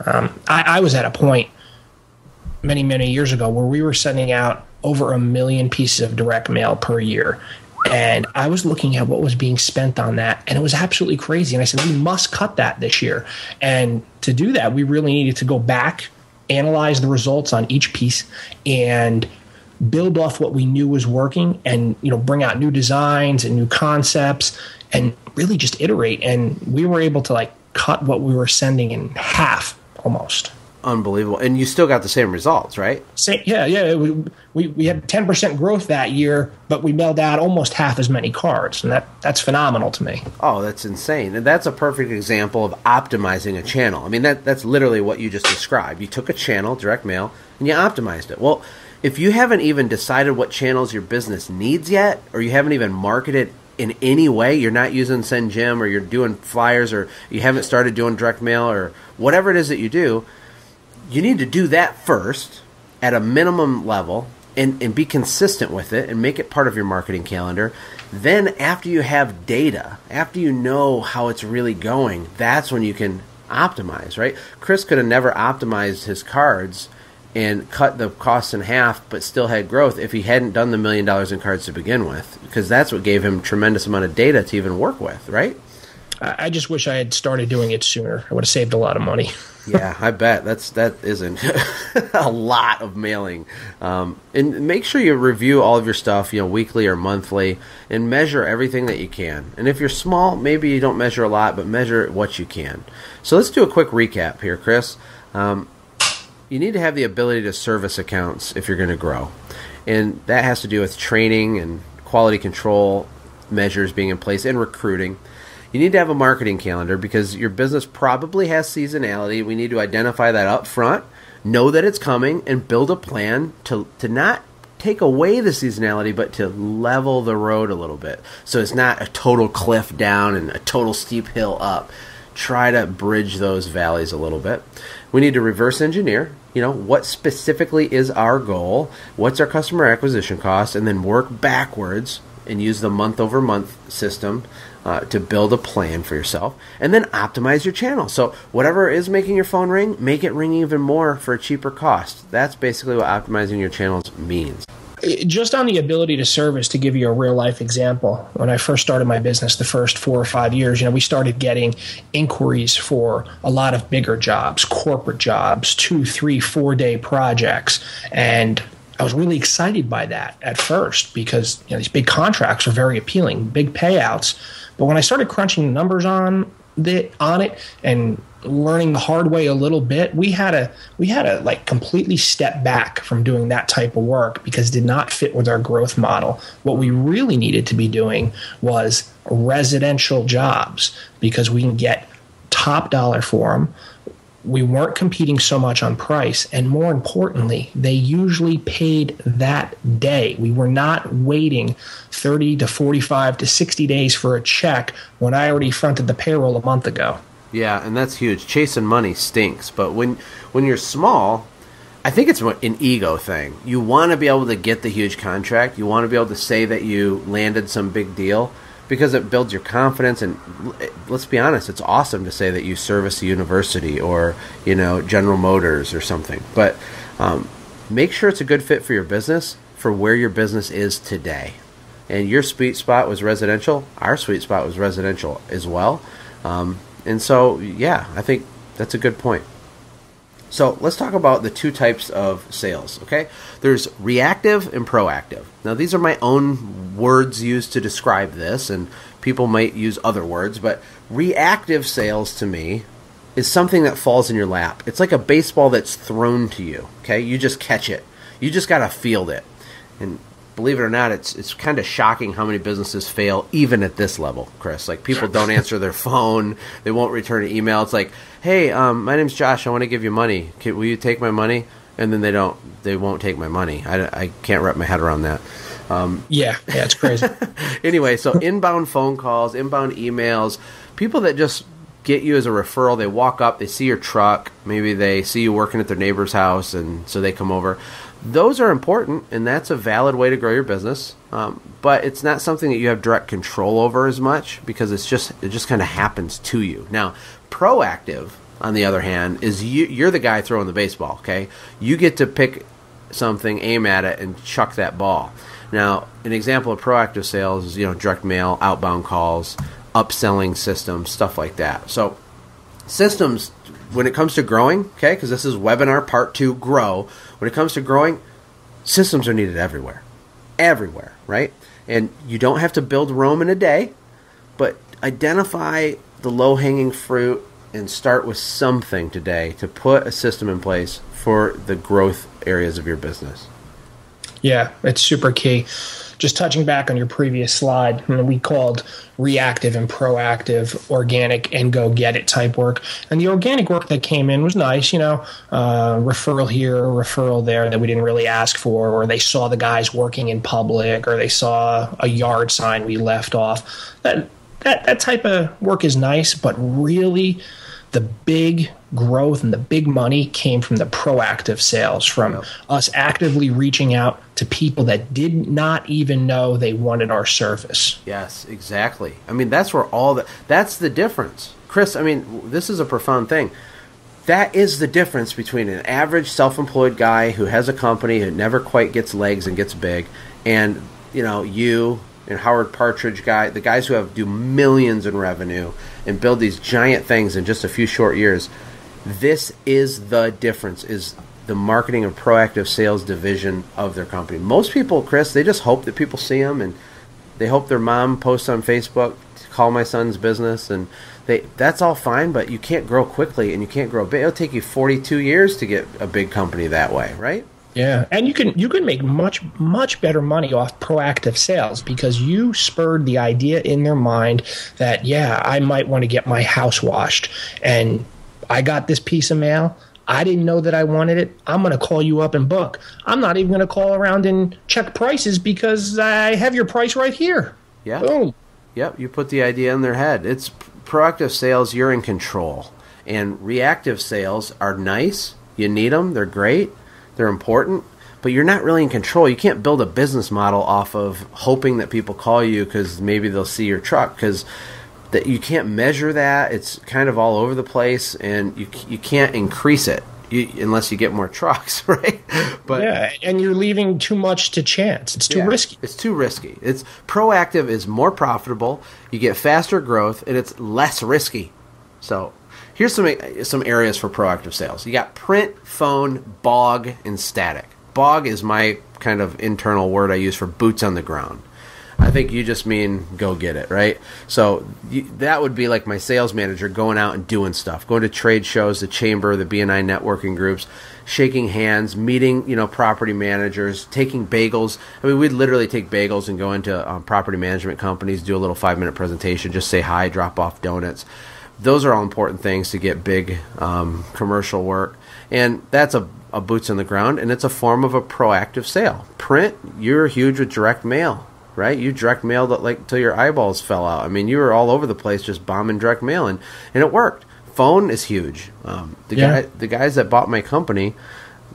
I was at a point many years ago where we were sending out over 1 million pieces of direct mail per year. And I was looking at what was being spent on that, and it was absolutely crazy. And I said, we must cut that this year. And to do that, we really needed to go back, analyze the results on each piece, and build off what we knew was working, and bring out new designs and new concepts, and really just iterate. And we were able to cut what we were sending in half almost.
Unbelievable. And you still got the same results, right?
Yeah. We had 10% growth that year, but we mailed out almost half as many cards, and that's phenomenal to me.
Oh, that's insane. And that's a perfect example of optimizing a channel. I mean, that's literally what you just described. You took a channel, direct mail, and you optimized it. Well, if you haven't even decided what channels your business needs yet, or you haven't even marketed in any way, you're not using Send Jim, or you're doing flyers, or you haven't started doing direct mail, or whatever it is that you do, you need to do that first at a minimum level and be consistent with it and make it part of your marketing calendar. Then after you have data, after you know how it's really going, that's when you can optimize, right? Chris could have never optimized his cards and cut the costs in half but still had growth if he hadn't done the $1 million in cards to begin with, because that's what gave him a tremendous amount of data to even work with, right?
I just wish I had started doing it sooner. I would have saved a lot of money.
Yeah, I bet that isn't a lot of mailing. And make sure you review all of your stuff, weekly or monthly, and measure everything that you can. And if you're small, maybe you don't measure a lot, but measure what you can. So let's do a quick recap here, Chris. You need to have the ability to service accounts if you're going to grow, and that has to do with training and quality control measures being in place and recruiting. You need to have a marketing calendar because your business probably has seasonality. We need to identify that up front, know that it's coming, and build a plan to not take away the seasonality, but to level the road a little bit. So it's not a total cliff down and a total steep hill up. Try to bridge those valleys a little bit. We need to reverse engineer, what specifically is our goal, what's our customer acquisition cost, and then work backwards and use the month-over-month system to build a plan for yourself, and then optimize your channel. So whatever is making your phone ring, make it ring even more for a cheaper cost. That's basically what optimizing your channels means.
Just on the ability to service, to give you a real life example, when I first started my business, the first 4 or 5 years, we started getting inquiries for a lot of bigger jobs, corporate jobs, 2, 3, 4 day projects. And I was really excited by that at first because these big contracts are very appealing, big payouts. But when I started crunching the numbers on it and learning the hard way a little bit, we had to completely step back from doing that type of work because it did not fit with our growth model. What we really needed to be doing was residential jobs because we can get top dollar for them. We weren't competing so much on price, and more importantly, they usually paid that day. We were not waiting 30 to 45 to 60 days for a check when I already fronted the payroll a month ago.
Yeah, and that's huge. Chasing money stinks, but when you're small, I think it's an ego thing. You want to be able to get the huge contract. You want to be able to say that you landed some big deal, because it builds your confidence. And let's be honest, it's awesome to say that you service a university or General Motors or something. But make sure it's a good fit for your business, for where your business is today. And your sweet spot was residential. Our sweet spot was residential as well. And so, yeah, I think that's a good point. So let's talk about the two types of sales, okay? There's reactive and proactive. Now, these are my own words used to describe this, and people might use other words, but reactive sales to me is something that falls in your lap. It's like a baseball that's thrown to you, okay? You just catch it. You just got to field it. And believe it or not, it's kind of shocking how many businesses fail even at this level, Chris. Like, people don't answer their phone. They won't return an email. It's like, hey, my name's Josh. I want to give you money. Will you take my money? And then they won't take my money. I can't wrap my head around that.
Yeah, it's crazy.
Anyway, so inbound phone calls, inbound emails, people that just get you as a referral. They walk up, they see your truck, maybe they see you working at their neighbor's house, and so they come over. Those are important, and that's a valid way to grow your business. But it's not something that you have direct control over as much, because it just kind of happens to you. Now, proactive, on the other hand, is you're the guy throwing the baseball. Okay, you get to pick something, aim at it, and chuck that ball. Now, an example of proactive sales is, direct mail, outbound calls, upselling systems, stuff like that. So systems, when it comes to growing, okay, because this is webinar part 2, grow. When it comes to growing, systems are needed everywhere, right? And you don't have to build Rome in a day, but identify the low-hanging fruit and start with something today to put a system in place for the growth areas of your business.
Yeah, it's super key. Just touching back on your previous slide, we called reactive and proactive, organic and go get it type work. And the organic work that came in was nice, referral here, referral there that we didn't really ask for, or they saw the guys working in public, or they saw a yard sign we left off. That type of work is nice, but really the big growth and the big money came from the proactive sales, from us actively reaching out to people that did not even know they wanted our service.
Yes, exactly. I mean, that's where that's the difference. Chris, I mean, this is a profound thing. That is the difference between an average self-employed guy who has a company who never quite gets legs and gets big, and, you and Howard Partridge the guys who do millions in revenue and build these giant things in just a few short years. This is the difference, is the marketing and proactive sales division of their company. Most people, Chris, they just hope that people see them, and they hope their mom posts on Facebook, call my son's business, and that's all fine, but you can't grow quickly and you can't grow big. It'll take you 42 years to get a big company that way, right?
Yeah, and you can make much better money off proactive sales, because you spurred the idea in their mind that, I might want to get my house washed, and I got this piece of mail. I didn't know that I wanted it. I'm going to call you up and book. I'm not even going to call around and check prices because I have your price right here.
Yeah.
Boom.
Yep, you put the idea in their head. It's proactive sales, you're in control. And reactive sales are nice. You need them. They're great. They're important. But you're not really in control. You can't build a business model off of hoping that people call you because maybe they'll see your truck, because that you can't measure that. It's kind of all over the place, and you can't increase it unless you get more trucks, right? But
and you're leaving too much to chance. It's too risky.
It's too risky. It's proactive is more profitable. You get faster growth, and it's less risky. So here's some areas for proactive sales. You got print, phone, BOG, and static. BOG is my kind of internal word I use for boots on the ground. I think you just mean go get it, right? So that would be like my sales manager going out and doing stuff, going to trade shows, the chamber, the BNI networking groups, shaking hands, meeting, property managers, taking bagels. I mean, we'd literally take bagels and go into property management companies, do a little 5-minute presentation, just say hi, drop off donuts. Those are all important things to get big commercial work. And that's a boots on the ground, and it's a form of a proactive sale. Print, you're huge with direct mail. Right? You direct mailed like till your eyeballs fell out. I mean, you were all over the place just bombing direct mail, and it worked. Phone is huge. The guys that bought my company,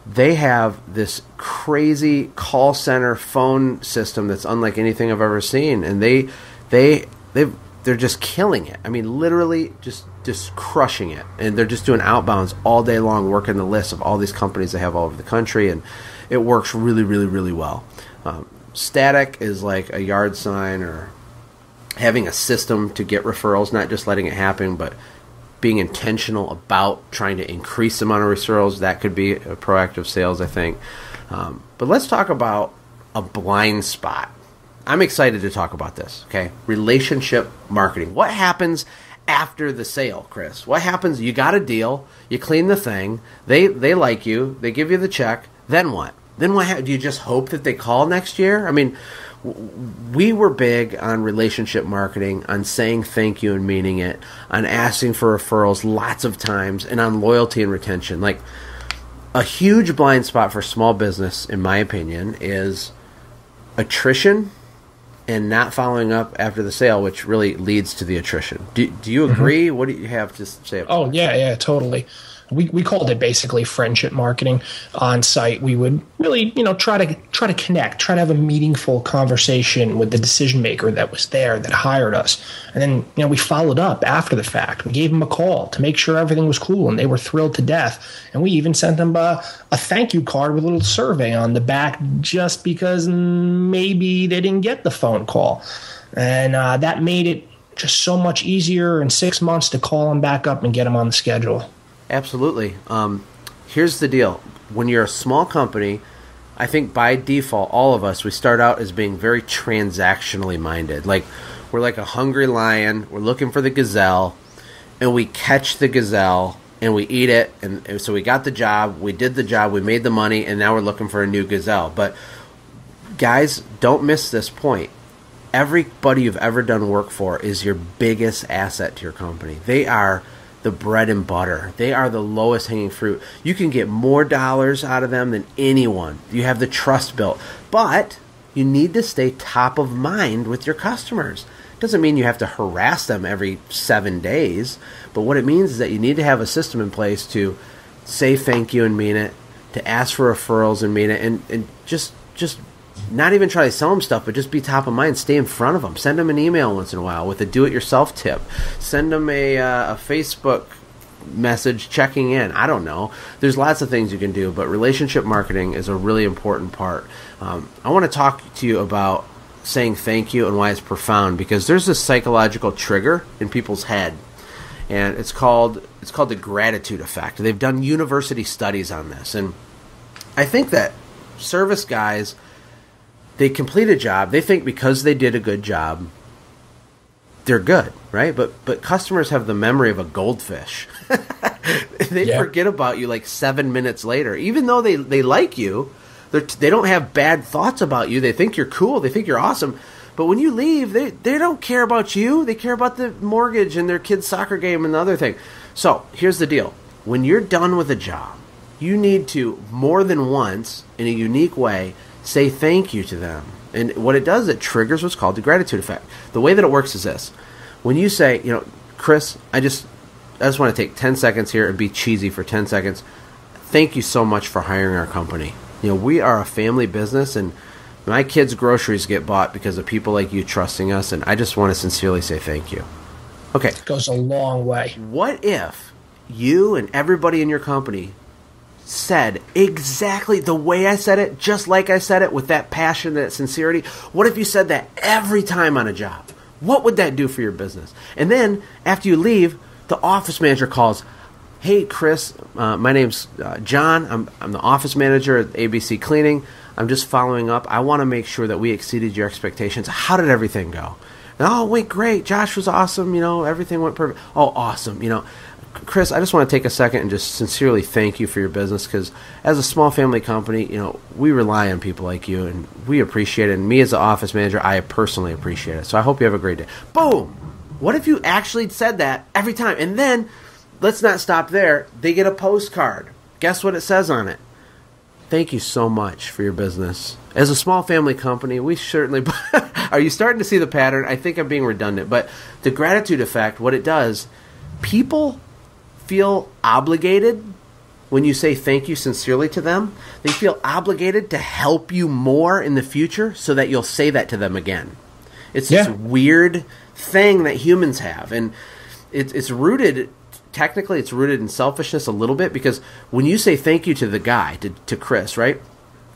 they have this crazy call center phone system that's unlike anything I've ever seen, and they're just killing it. I mean, literally just crushing it, and they're just doing outbounds all day long, working the list of all these companies they have all over the country, and it works really, really, really well. Static is like a yard sign, or having a system to get referrals, not just letting it happen, but being intentional about trying to increase the amount of referrals. That could be a proactive sales, I think. But let's talk about a blind spot. I'm excited to talk about this, okay? Relationship marketing. What happens after the sale, Chris? What happens? You got a deal, you clean the thing, they like you, they give you the check, then what? Then what? Do you just hope that they call next year? I mean, we were big on relationship marketing, on saying thank you and meaning it, on asking for referrals lots of times, and on loyalty and retention. Like, a huge blind spot for small business, in my opinion, is attrition and not following up after the sale, which really leads to the attrition. Do you agree? What do you have to say about
Oh, yeah, totally. We called it basically friendship marketing on site. We would really, try to connect, try to have a meaningful conversation with the decision maker that was there, that hired us. And then, we followed up after the fact. We gave them a call to make sure everything was cool, and they were thrilled to death. And we even sent them a thank you card with a little survey on the back, just because maybe they didn't get the phone call. And that made it just so much easier in 6 months to call them back up and get them on the schedule.
Absolutely. Here's the deal. When you're a small company, I think by default, all of us, we start out as being very transactionally minded. Like, we're like a hungry lion. We're looking for the gazelle, and we catch the gazelle, and we eat it. And so we got the job. We did the job. We made the money, and now we're looking for a new gazelle. But, guys, don't miss this point. Everybody you've ever done work for is your biggest asset to your company. They are the bread and butter. They are the lowest hanging fruit. You can get more dollars out of them than anyone. You have the trust built. But you need to stay top of mind with your customers. Doesn't mean you have to harass them every 7 days, but what it means is that you need to have a system in place to say thank you and mean it, to ask for referrals and mean it, and just not even try to sell them stuff, but just be top of mind. Stay in front of them. Send them an email once in a while with a do-it-yourself tip. Send them a Facebook message checking in. I don't know. There's lots of things you can do, but relationship marketing is a really important part. I want to talk to you about saying thank you and why it's profound, because there's this psychological trigger in people's head, and it's called the gratitude effect. They've done university studies on this, and I think that service guys, they complete a job. They think because they did a good job, they're good, right? But customers have the memory of a goldfish. They forget about you like 7 minutes later. Even though they like you, they don't have bad thoughts about you. They think you're cool. They think you're awesome. But when you leave, they don't care about you. They care about the mortgage and their kid's soccer game and the other thing. So here's the deal. When you're done with a job, you need to, more than once, in a unique way, say thank you to them. And what it does, it triggers what's called the gratitude effect. The way that it works is this. When you say, Chris, I just want to take 10 seconds here and be cheesy for 10 seconds. Thank you so much for hiring our company. We are a family business, and my kids' groceries get bought because of people like you trusting us, and I just want to sincerely say thank you. Okay.
It goes a long way.
What if you and everybody in your company said exactly the way I said it, just like I said it, with that passion, that sincerity? What if you said that every time on a job? What would that do for your business? And then after you leave, the office manager calls, hey, Chris, my name's John. I'm the office manager at ABC Cleaning. I'm just following up. I want to make sure that we exceeded your expectations. How did everything go? And, oh, went great. Josh was awesome. Everything went perfect. Oh, awesome. Chris, I just want to take a second and just sincerely thank you for your business, because as a small family company, we rely on people like you, and we appreciate it. And me as the office manager, I personally appreciate it. So I hope you have a great day. Boom! What if you actually said that every time? And then, let's not stop there. They get a postcard. Guess what it says on it? Thank you so much for your business. As a small family company, we certainly... Are you starting to see the pattern? I think I'm being redundant. But the gratitude effect, what it does, people feel obligated when you say thank you sincerely to them. They feel obligated to help you more in the future so that you'll say that to them again. It's this weird thing that humans have. And it's rooted... Technically, it's rooted in selfishness a little bit, because when you say thank you to the guy, to Chris, right,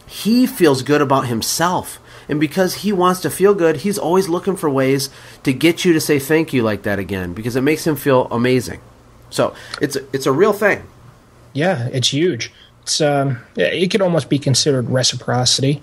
he feels good about himself. And because he wants to feel good, he's always looking for ways to get you to say thank you like that again, because it makes him feel amazing. So it's a real thing.
Yeah, it's huge. It could almost be considered reciprocity.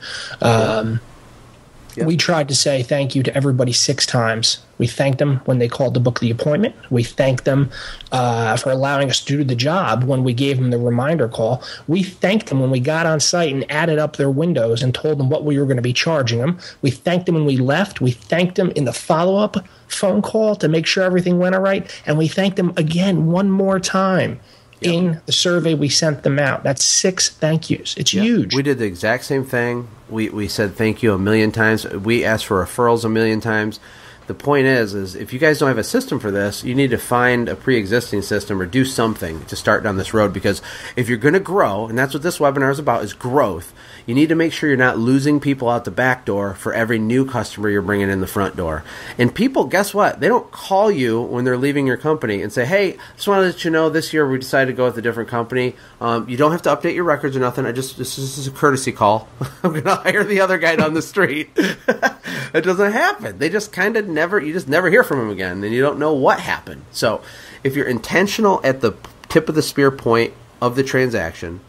We tried to say thank you to everybody 6 times. We thanked them when they called to book the appointment. We thanked them for allowing us to do the job when we gave them the reminder call. We thanked them when we got on site and added up their windows and told them what we were going to be charging them. We thanked them when we left. We thanked them in the follow-up phone call to make sure everything went all right. And we thanked them again one more time in the survey we sent them out. That's 6 thank yous. It's huge.
We did the exact same thing. We said thank you a million times. We asked for referrals a million times. The point is if you guys don't have a system for this, you need to find a pre-existing system or do something to start down this road, because if you're going to grow, and that's what this webinar is about, is growth, you need to make sure you're not losing people out the back door for every new customer you're bringing in the front door. And people, guess what? They don't call you when they're leaving your company and say, hey, just want to let you know this year we decided to go with a different company. You don't have to update your records or nothing. This is a courtesy call. I'm going to hire the other guy down the street. It doesn't happen. They just kind of you just never hear from them again, and you don't know what happened. So if you're intentional at the tip of the spear point of the transaction,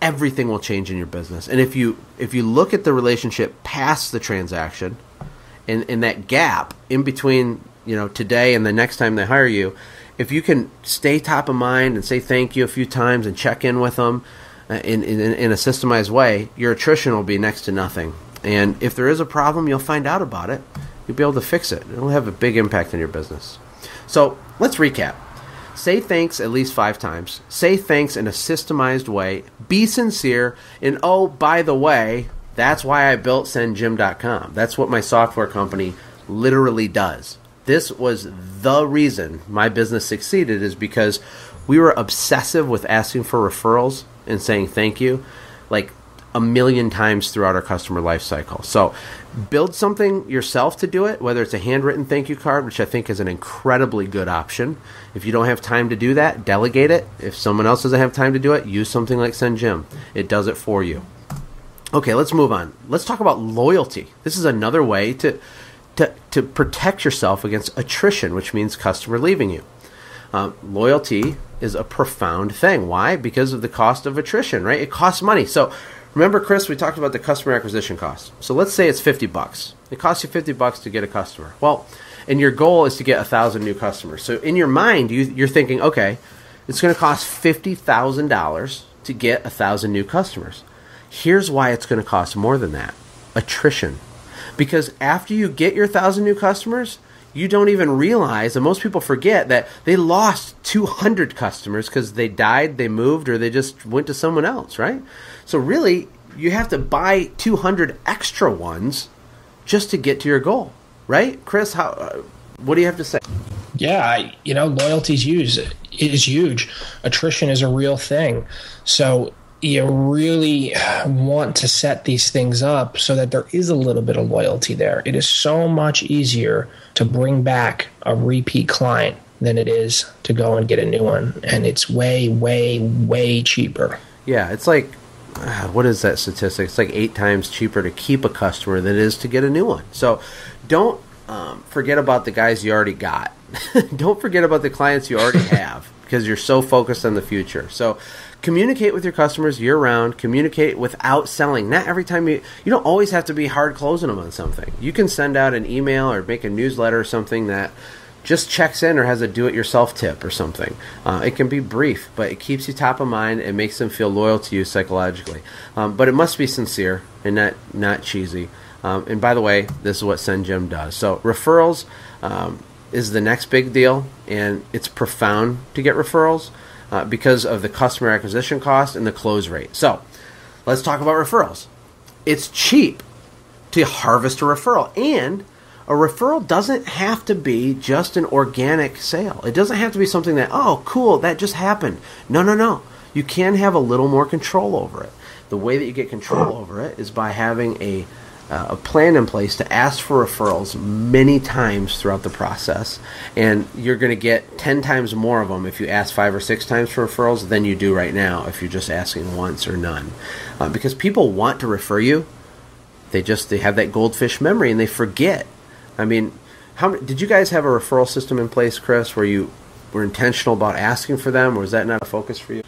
everything will change in your business. And if you look at the relationship past the transaction, and that gap in between, today and the next time they hire you, if you can stay top of mind and say thank you a few times and check in with them in a systemized way, your attrition will be next to nothing. And if there is a problem, you'll find out about it. You'll be able to fix it. It'll have a big impact on your business. So let's recap. Say thanks at least 5 times. Say thanks in a systemized way. Be sincere. And oh, by the way, that's why I built SendJim.com. That's what my software company literally does. This was the reason my business succeeded, is because we were obsessive with asking for referrals and saying thank you like a million times throughout our customer life cycle. So build something yourself to do it, whether it's a handwritten thank you card, which I think is an incredibly good option. If you don't have time to do that, delegate it. If someone else doesn't have time to do it, use something like SendJim. It does it for you. Okay, let's move on. Let's talk about loyalty. This is another way to protect yourself against attrition, which means customer leaving you. Loyalty is a profound thing. Why? Because of the cost of attrition, right? It costs money. So remember, Chris, we talked about the customer acquisition cost. So let's say it's $50. It costs you $50 to get a customer. Well, and your goal is to get 1,000 new customers. So in your mind, you're thinking, okay, it's going to cost $50,000 to get 1,000 new customers. Here's why it's going to cost more than that. Attrition. Because after you get your 1,000 new customers, you don't even realize, and most people forget, that they lost 200 customers because they died, they moved, or they just went to someone else, right? So really, you have to buy 200 extra ones just to get to your goal, right? Chris, what do you have to say?
Yeah, loyalty is huge. Attrition is a real thing. So you really want to set these things up so that there is a little bit of loyalty there. It is so much easier to bring back a repeat client than it is to go and get a new one. And it's way, way, way cheaper.
Yeah, it's like, what is that statistic? It's like 8 times cheaper to keep a customer than it is to get a new one. So don't forget about the guys you already got. Don't forget about the clients you already have, because you're so focused on the future. So communicate with your customers year-round. Communicate without selling. Not every time you don't always have to be hard closing them on something. You can send out an email or make a newsletter or something that just checks in or has a do-it-yourself tip or something. It can be brief, but it keeps you top of mind and makes them feel loyal to you psychologically. But it must be sincere and not cheesy. And by the way, this is what SendJim does. So referrals is the next big deal, and it's profound to get referrals because of the customer acquisition cost and the close rate. So let's talk about referrals. It's cheap to harvest a referral, and a referral doesn't have to be just an organic sale. It doesn't have to be something that, oh, cool, that just happened. No. You can have a little more control over it. The way that you get control over it is by having a plan in place to ask for referrals many times throughout the process, and you're going to get 10 times more of them if you ask 5 or 6 times for referrals than you do right now if you're just asking once or none. Because people want to refer you, they have that goldfish memory and they forget. I mean, did you guys have a referral system in place, Chris, where you were intentional about asking for them, or was that not a focus for you?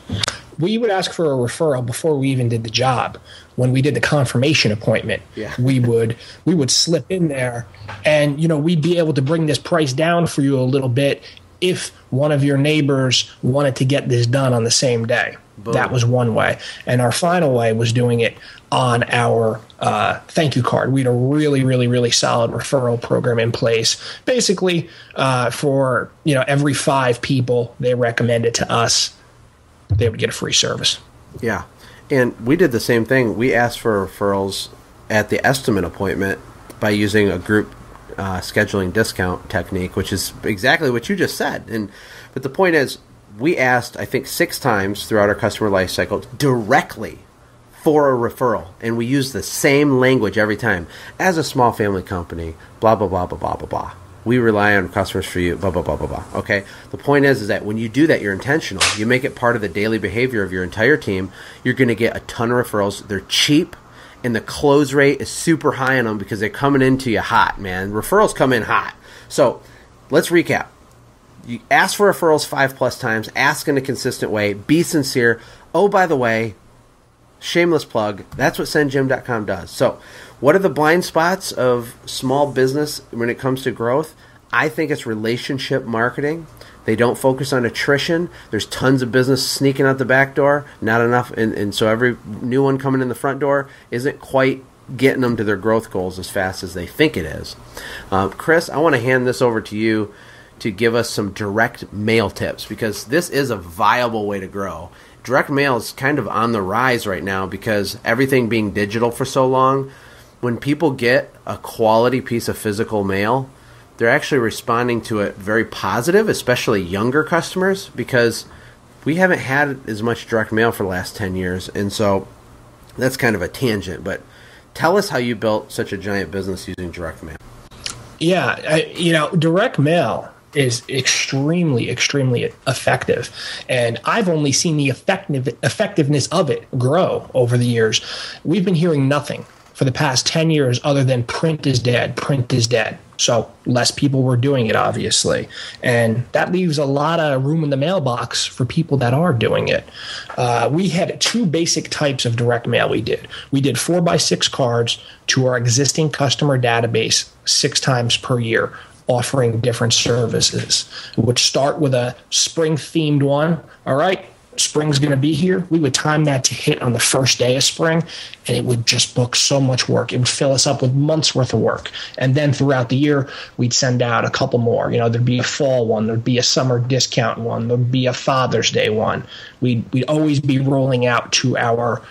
We would ask for a referral before we even did the job. When we did the confirmation appointment, we would slip in there, and we'd be able to bring this price down for you a little bit if one of your neighbors wanted to get this done on the same day. Boom. That was one way. And our final way was doing it on our thank you card. We had a really, really, really solid referral program in place. Basically, for every 5 people they recommended to us, they would get a free service.
Yeah. And we did the same thing. We asked for referrals at the estimate appointment by using a group scheduling discount technique, which is exactly what you just said. But the point is, we asked, I think, 6 times throughout our customer life cycle directly for a referral, and we used the same language every time. As a small family company, blah, blah, blah, blah, blah, blah, blah. We rely on customers for you, blah, blah, blah, blah, blah. Okay? The point is that when you do that, you're intentional. You make it part of the daily behavior of your entire team. You're going to get a ton of referrals. They're cheap, and the close rate is super high on them because they're coming into you hot, man. Referrals come in hot. So let's recap. You ask for referrals 5+ times. Ask in a consistent way. Be sincere. Oh, by the way, shameless plug, that's what SendJim.com does. So what are the blind spots of small business when it comes to growth? I think it's relationship marketing. They don't focus on attrition. There's tons of business sneaking out the back door, not enough, and so every new one coming in the front door isn't quite getting them to their growth goals as fast as they think it is. Chris, I want to hand this over to you to give us some direct mail tips, because this is a viable way to grow. Direct mail is kind of on the rise right now because everything being digital for so long, when people get a quality piece of physical mail, they're actually responding to it very positive, especially younger customers, because we haven't had as much direct mail for the last 10 years. And so that's kind of a tangent, but tell us how you built such a giant business using direct mail.
Yeah, direct mail is extremely effective, and I've only seen the effectiveness of it grow over the years. We've been hearing nothing for the past 10 years other than print is dead. So less people were doing it, obviously, and that leaves a lot of room in the mailbox for people that are doing it. We had 2 basic types of direct mail. We did 4x6 cards to our existing customer database 6 times per year, offering different services. We would start with a spring-themed one. All right, spring's going to be here. We would time that to hit on the first day of spring, and it would just book so much work. It would fill us up with months worth of work. And then throughout the year, we'd send out a couple more. There'd be a fall one, there'd be a summer discount one, there'd be a Father's Day one. We'd always be rolling out to our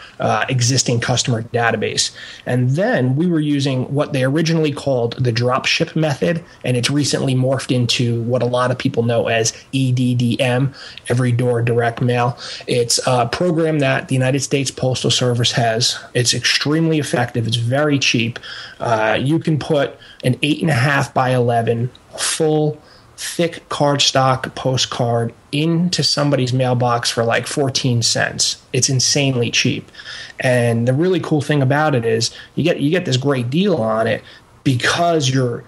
existing customer database. And then we were using what they originally called the drop ship method, and it's recently morphed into what a lot of people know as EDDM, Every Door Direct Mail. It's a program that the United States Postal Service has. It's extremely effective. It's very cheap. You can put an 8.5 by 11 full thick cardstock postcard into somebody's mailbox for like 14 cents. It's insanely cheap. And the really cool thing about it is you get this great deal on it because you're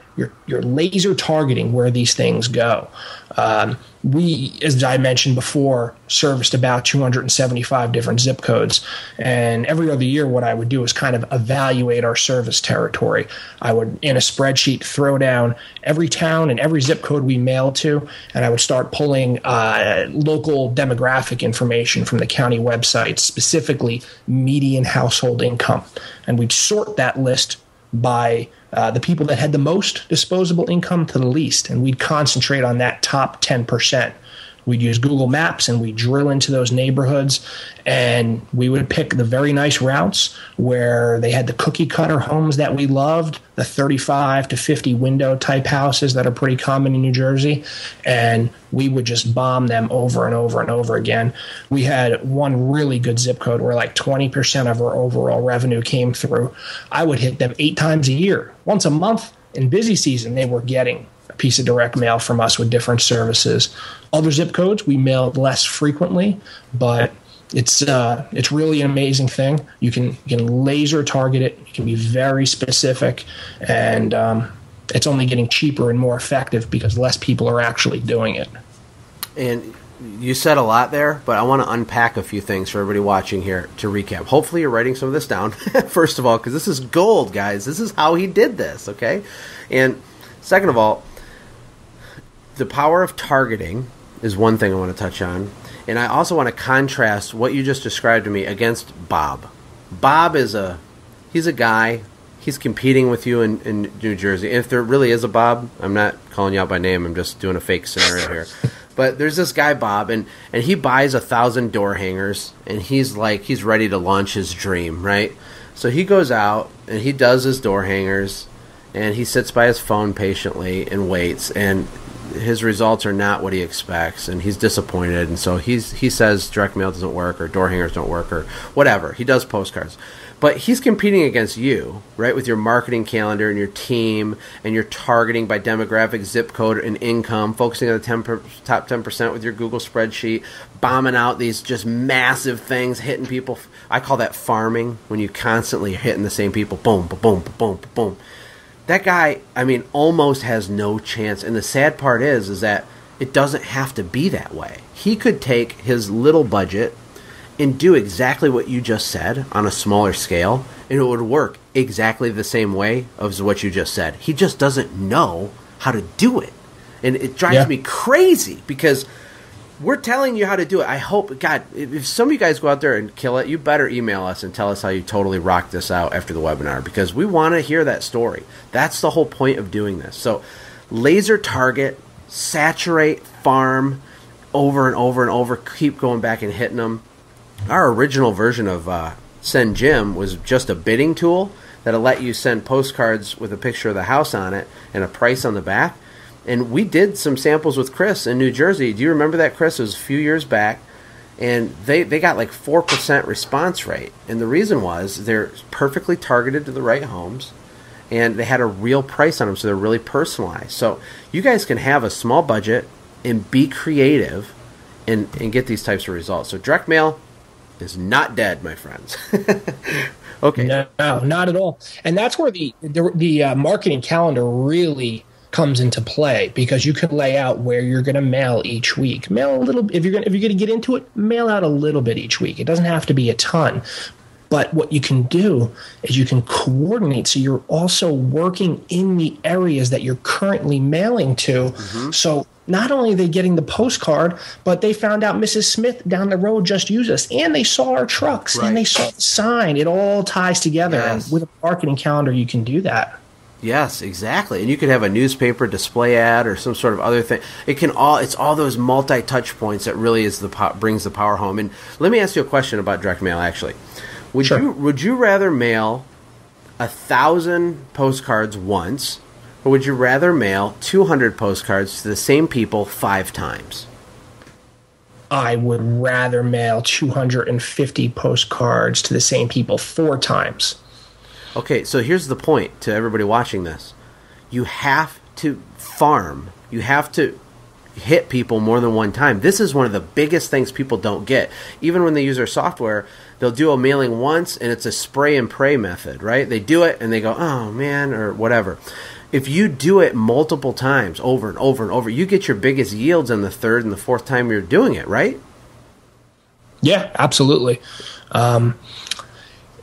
laser targeting where these things go. We, as I mentioned before, serviced about 275 different zip codes. And every other year, what I would do is kind of evaluate our service territory. I would, in a spreadsheet, throw down every town and every zip code we mailed to, and I would start pulling local demographic information from the county website, specifically median household income. And we'd sort that list by the people that had the most disposable income to the least, and we'd concentrate on that top 10%. We'd use Google Maps and we'd drill into those neighborhoods, and we would pick the very nice routes where they had the cookie cutter homes that we loved, the 35 to 50 window type houses that are pretty common in New Jersey, and we would just bomb them over and over and over again. We had one really good zip code where like 20% of our overall revenue came through. I would hit them 8 times a year. Once a month in busy season, they were getting a piece of direct mail from us with different services. Other zip codes we mailed less frequently, but it's really an amazing thing. You can laser target it. You can be very specific, and it's only getting cheaper and more effective because less people are actually doing it.
And you said a lot there, but I want to unpack a few things for everybody watching here to recap. Hopefully you're writing some of this down, first of all, because this is gold, guys. This is how he did this, okay? And second of all, the power of targeting is one thing I want to touch on. And I also want to contrast what you just described to me against Bob. Bob he's a guy, he's competing with you in New Jersey. If there really is a Bob, I'm not calling you out by name, I'm just doing a fake scenario here. But there's this guy, Bob, and he buys 1,000 door hangers, and he's ready to launch his dream, right? So he goes out, and he does his door hangers, and he sits by his phone patiently and waits, and his results are not what he expects, and he's disappointed, and so he says direct mail doesn't work, or door hangers don't work, or whatever. He does postcards. But he's competing against you, right, with your marketing calendar and your team, and your targeting by demographic, zip code, and income, focusing on the top 10% with your Google spreadsheet, bombing out these just massive things, hitting people. I call that farming, when you constantly are hitting the same people, boom, boom, boom, boom, boom. That guy, I mean, almost has no chance. And the sad part is that it doesn't have to be that way. He could take his little budget and do exactly what you just said on a smaller scale, and it would work exactly the same way as what you just said. He just doesn't know how to do it. And it drives me crazy because we're telling you how to do it. I hope, God, if some of you guys go out there and kill it, you better email us and tell us how you totally rocked this out after the webinar, because we want to hear that story. That's the whole point of doing this. So laser target, saturate, farm, over and over and over, keep going back and hitting them. Our original version of Send Jim was just a bidding tool that'll let you send postcards with a picture of the house on it and a price on the back. And we did some samples with Chris in New Jersey. Do you remember that, Chris? It was a few years back. And they got like 4% response rate. And the reason was they're perfectly targeted to the right homes. And they had a real price on them, so they're really personalized. So you guys can have a small budget and be creative and get these types of results. So direct mail is not dead, my friends. Okay.
No, not at all. And that's where the marketing calendar really comes into play, because you can lay out where you're going to mail each week. Mail a little. If you're going to get into it, mail out a little bit each week. It doesn't have to be a ton. But what you can do is you can coordinate, so you're also working in the areas that you're currently mailing to. Mm-hmm. So not only are they getting the postcard, but they found out Mrs. Smith down the road just used us, and they saw our trucks, and they saw the sign. It all ties together.
Yes.
And with a marketing calendar, you can do that.
Yes, exactly. And you could have a newspaper display ad or some sort of other thing. It's all those multi-touch points that really is brings the power home. And let me ask you a question about direct mail, actually. Would you rather mail 1,000 postcards once, or would you rather mail 200 postcards to the same people 5 times?
I would rather mail 250 postcards to the same people 4 times.
Okay, so here's the point to everybody watching this. You have to farm. You have to hit people more than one time. This is one of the biggest things people don't get. Even when they use our software, they'll do a mailing once, and it's a spray and pray method, right? They do it, and they go, oh, man, or whatever. If you do it multiple times, over and over and over, you get your biggest yields on the 3rd and the 4th time you're doing it, right?
Yeah, absolutely.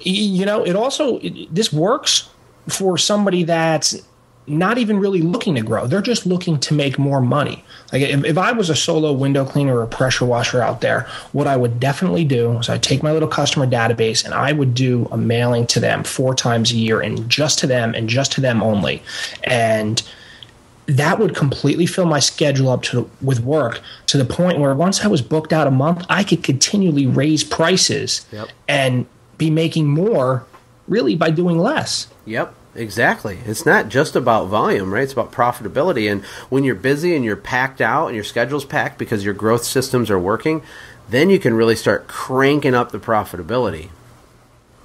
This works for somebody that's not even really looking to grow. They're just looking to make more money. Like if I was a solo window cleaner or a pressure washer out there, what I would definitely do is I'd take my little customer database and I would do a mailing to them 4 times a year, and just to them and just to them only. And that would completely fill my schedule up with work to the point where once I was booked out a month, I could continually raise prices and be making more really by doing less.
Yep. Exactly. It's not just about volume, right? It's about profitability. And when you're busy and you're packed out and your schedule's packed because your growth systems are working, then you can really start cranking up the profitability.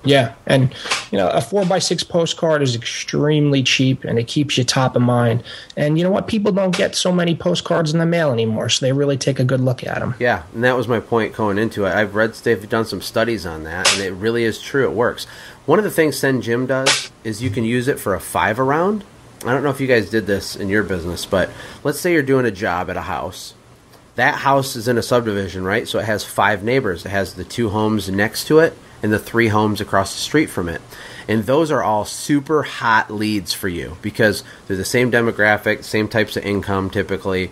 Yeah. And, a 4x6 postcard is extremely cheap, and it keeps you top of mind. And you know what? People don't get so many postcards in the mail anymore, so they really take a good look at them.
Yeah. And that was my point going into it. They've done some studies on that, and it really is true. It works. One of the things Send Jim does is you can use it for a 5-around. I don't know if you guys did this in your business, but let's say you're doing a job at a house. That house is in a subdivision, right? So it has 5 neighbors. It has the 2 homes next to it and the 3 homes across the street from it. And those are all super hot leads for you because they're the same demographic, same types of income typically.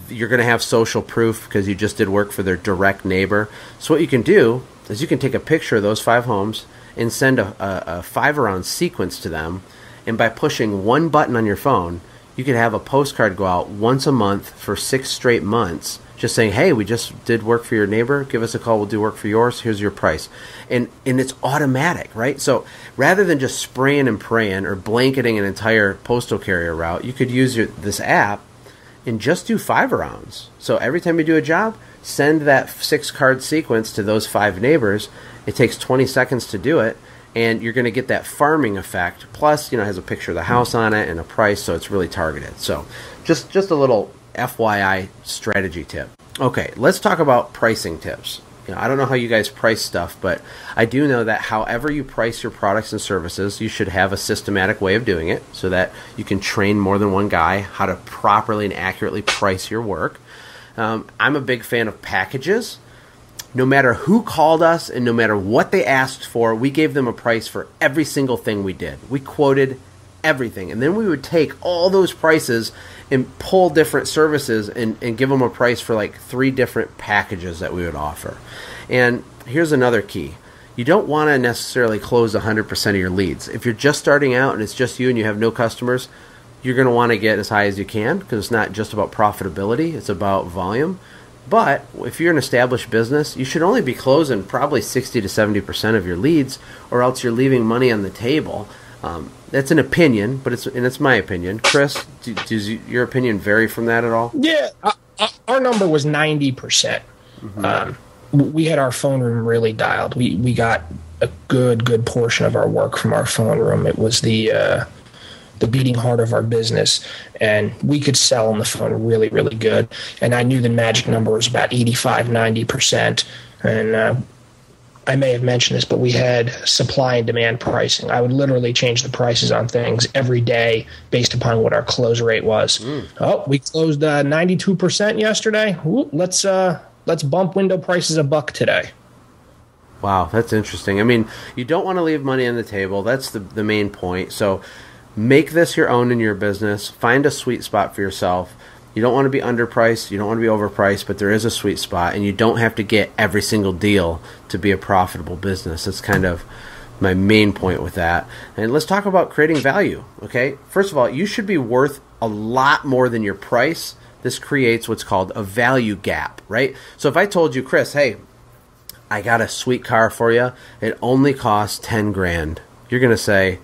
You're going to have social proof because you just did work for their direct neighbor. So what you can do is you can take a picture of those 5 homes and send a 5-around sequence to them. And by pushing one button on your phone, You could have a postcard go out once a month for 6 straight months, just saying, hey, we just did work for your neighbor. Give us a call. We'll do work for yours. Here's your price. And it's automatic, right? So rather than just spraying and praying or blanketing an entire postal carrier route, you could use this app and just do 5 rounds. So every time you do a job, send that 6-card sequence to those 5 neighbors. It takes 20 seconds to do it. And you're going to get that farming effect. Plus, it has a picture of the house on it and a price, so it's really targeted. So just a little FYI strategy tip. Okay, let's talk about pricing tips. I don't know how you guys price stuff, but I do know that however you price your products and services, you should have a systematic way of doing it so that you can train more than one guy how to properly and accurately price your work. I'm a big fan of packages. No matter who called us and no matter what they asked for, we gave them a price for every single thing we did. We quoted everything. And then we would take all those prices and pull different services and give them a price for like 3 different packages that we would offer. And here's another key. You don't want to necessarily close 100% of your leads. If you're just starting out and it's just you and you have no customers, you're going to want to get as high as you can because it's not just about profitability, it's about volume. But if you're an established business, you should only be closing probably 60 to 70% of your leads, or else you're leaving money on the table. That's an opinion, but it's my opinion. Chris, does your opinion vary from that at all?
Yeah, our number was 90%. Mm-hmm. We had our phone room really dialed. We got a good portion of our work from our phone room. It was the beating heart of our business, and we could sell on the phone really, really good. And I knew the magic number was about 85, 90%. And I may have mentioned this, but we had supply and demand pricing. I would literally change the prices on things every day based upon what our close rate was. Oh, we closed 92% yesterday. Ooh, let's bump window prices $1 today.
Wow, that's interesting. I mean, you don't want to leave money on the table. That's the main point. So make this your own in your business. Find a sweet spot for yourself. You don't want to be underpriced. You don't want to be overpriced, but there is a sweet spot, and you don't have to get every single deal to be a profitable business. That's kind of my main point with that. And let's talk about creating value, okay? First of all, you should be worth a lot more than your price. This creates what's called a value gap, right? So if I told you, Chris, hey, I got a sweet car for you. It only costs 10 grand. You're going to say,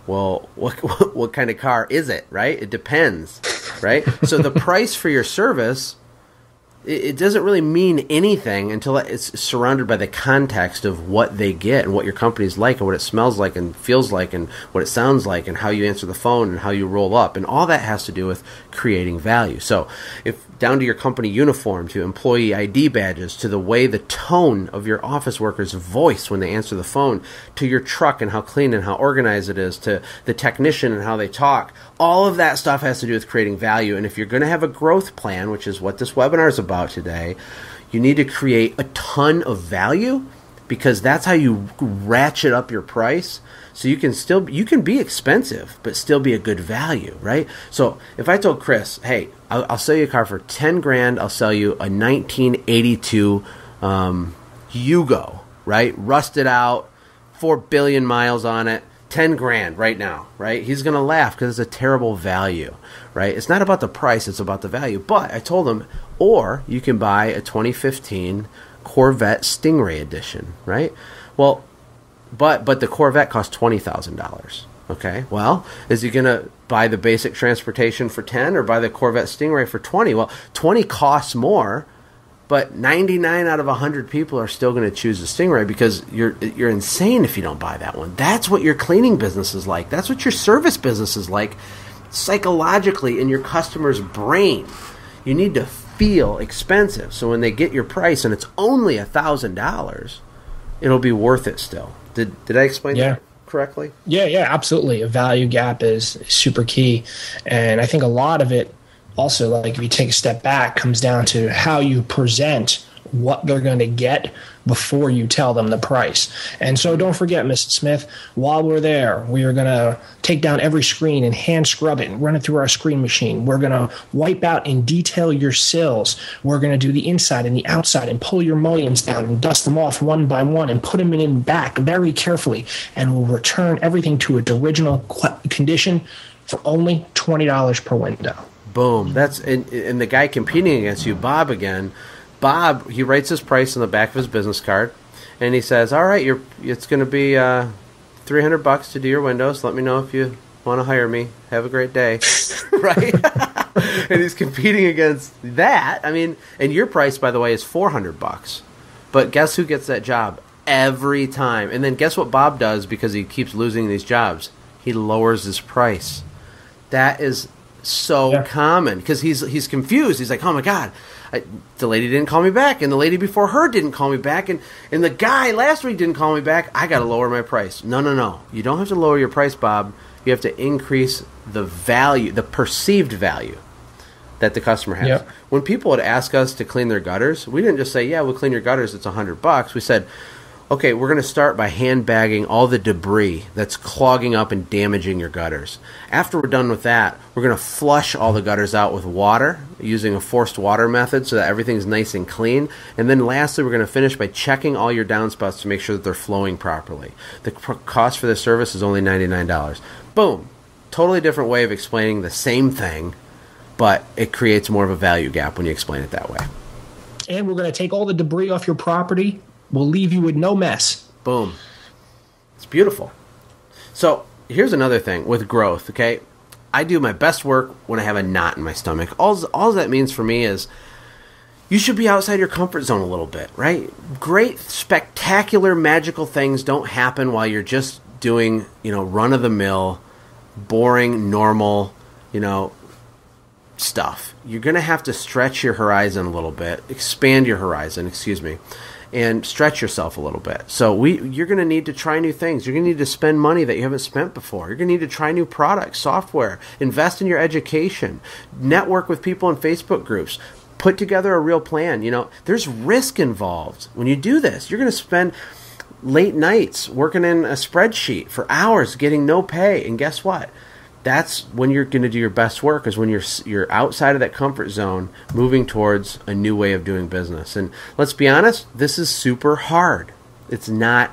well, what kind of car is it, right? It depends, right? So the price for your service, it doesn't really mean anything until it's surrounded by the context of what they get and what your company's like and what it smells like and feels like and what it sounds like and how you answer the phone and how you roll up. And all that has to do with creating value. So if down to your company uniform, to employee ID badges, to the way the tone of your office workers' voice when they answer the phone, to your truck and how clean and how organized it is, to the technician and how they talk, all of that stuff has to do with creating value. And if you're going to have a growth plan, which is what this webinar is about today, you need to create a ton of value, because that's how you ratchet up your price. So you can be expensive, but still be a good value, right? So if I told Chris, hey, I'll sell you a car for 10 grand, I'll sell you a 1982 Yugo, right? Rusted out, 4 billion miles on it, 10 grand right now, right? He's going to laugh because it's a terrible value, right? It's not about the price, it's about the value. But I told him, or you can buy a 2015 Corvette Stingray edition, right? Well, but the Corvette costs $20,000. Okay, well, is he going to buy the basic transportation for 10 or buy the Corvette Stingray for 20? Well, 20 costs more, but 99 out of 100 people are still going to choose the Stingray because you're insane if you don't buy that one. That's what your cleaning business is like. That's what your service business is like psychologically in your customer's brain. You need to feel expensive. So when they get your price and it's only $1,000, it'll be worth it still. Did I explain that correctly?
Yeah, absolutely. A value gap is super key. And I think a lot of it also, like if you take a step back, comes down to how you present what they're going to get before you tell them the price. And so don't forget, Mrs. Smith, while we're there, we are going to take down every screen and hand scrub it and run it through our screen machine. We're going to wipe out and detail your sills. We're going to do the inside and the outside and pull your mullions down and dust them off one by one and put them in back very carefully. And we'll return everything to its original condition for only $20 per window.
Boom. That's and the guy competing against you, Bob again. Bob, he writes his price on the back of his business card, and he says, "All right, it's going to be $300 to do your windows. Let me know if you want to hire me. Have a great day." Right? And he's competing against that. I mean, and your price, by the way, is $400. But guess who gets that job every time? And then guess what Bob does because he keeps losing these jobs? He lowers his price. That is so common because he's confused. He's like, "Oh my God, the lady didn't call me back, and the lady before her didn't call me back, and the guy last week didn't call me back. I got to lower my price." No. You don't have to lower your price, Bob. You have to increase the value, the perceived value that the customer has. Yep. When people would ask us to clean their gutters, we didn't just say, "Yeah, we'll clean your gutters. It's $100." We said, "Okay, we're going to start by handbagging all the debris that's clogging up and damaging your gutters. After we're done with that, we're going to flush all the gutters out with water using a forced water method so that everything's nice and clean. And then lastly, we're going to finish by checking all your downspouts to make sure that they're flowing properly. The cost for this service is only $99. Boom. Totally different way of explaining the same thing, but it creates more of a value gap when you explain it that way.
And we're going to take all the debris off your property. We'll leave you with no mess.
Boom. It's beautiful. So here's another thing with growth, okay? I do my best work when I have a knot in my stomach. All that means for me is you should be outside your comfort zone a little bit, right? Great, spectacular, magical things don't happen while you're just doing, run-of-the-mill, boring, normal, stuff. You're going to have to stretch your horizon a little bit, expand your horizon, and stretch yourself a little bit. So you're going to need to try new things. You're going to need to spend money that you haven't spent before. You're going to need to try new products, software, invest in your education, network with people in Facebook groups, put together a real plan. There's risk involved. When you do this, you're going to spend late nights working in a spreadsheet for hours getting no pay. And guess what? That's when you're going to do your best work, is when you're outside of that comfort zone, moving towards a new way of doing business. And let's be honest, this is super hard. It's not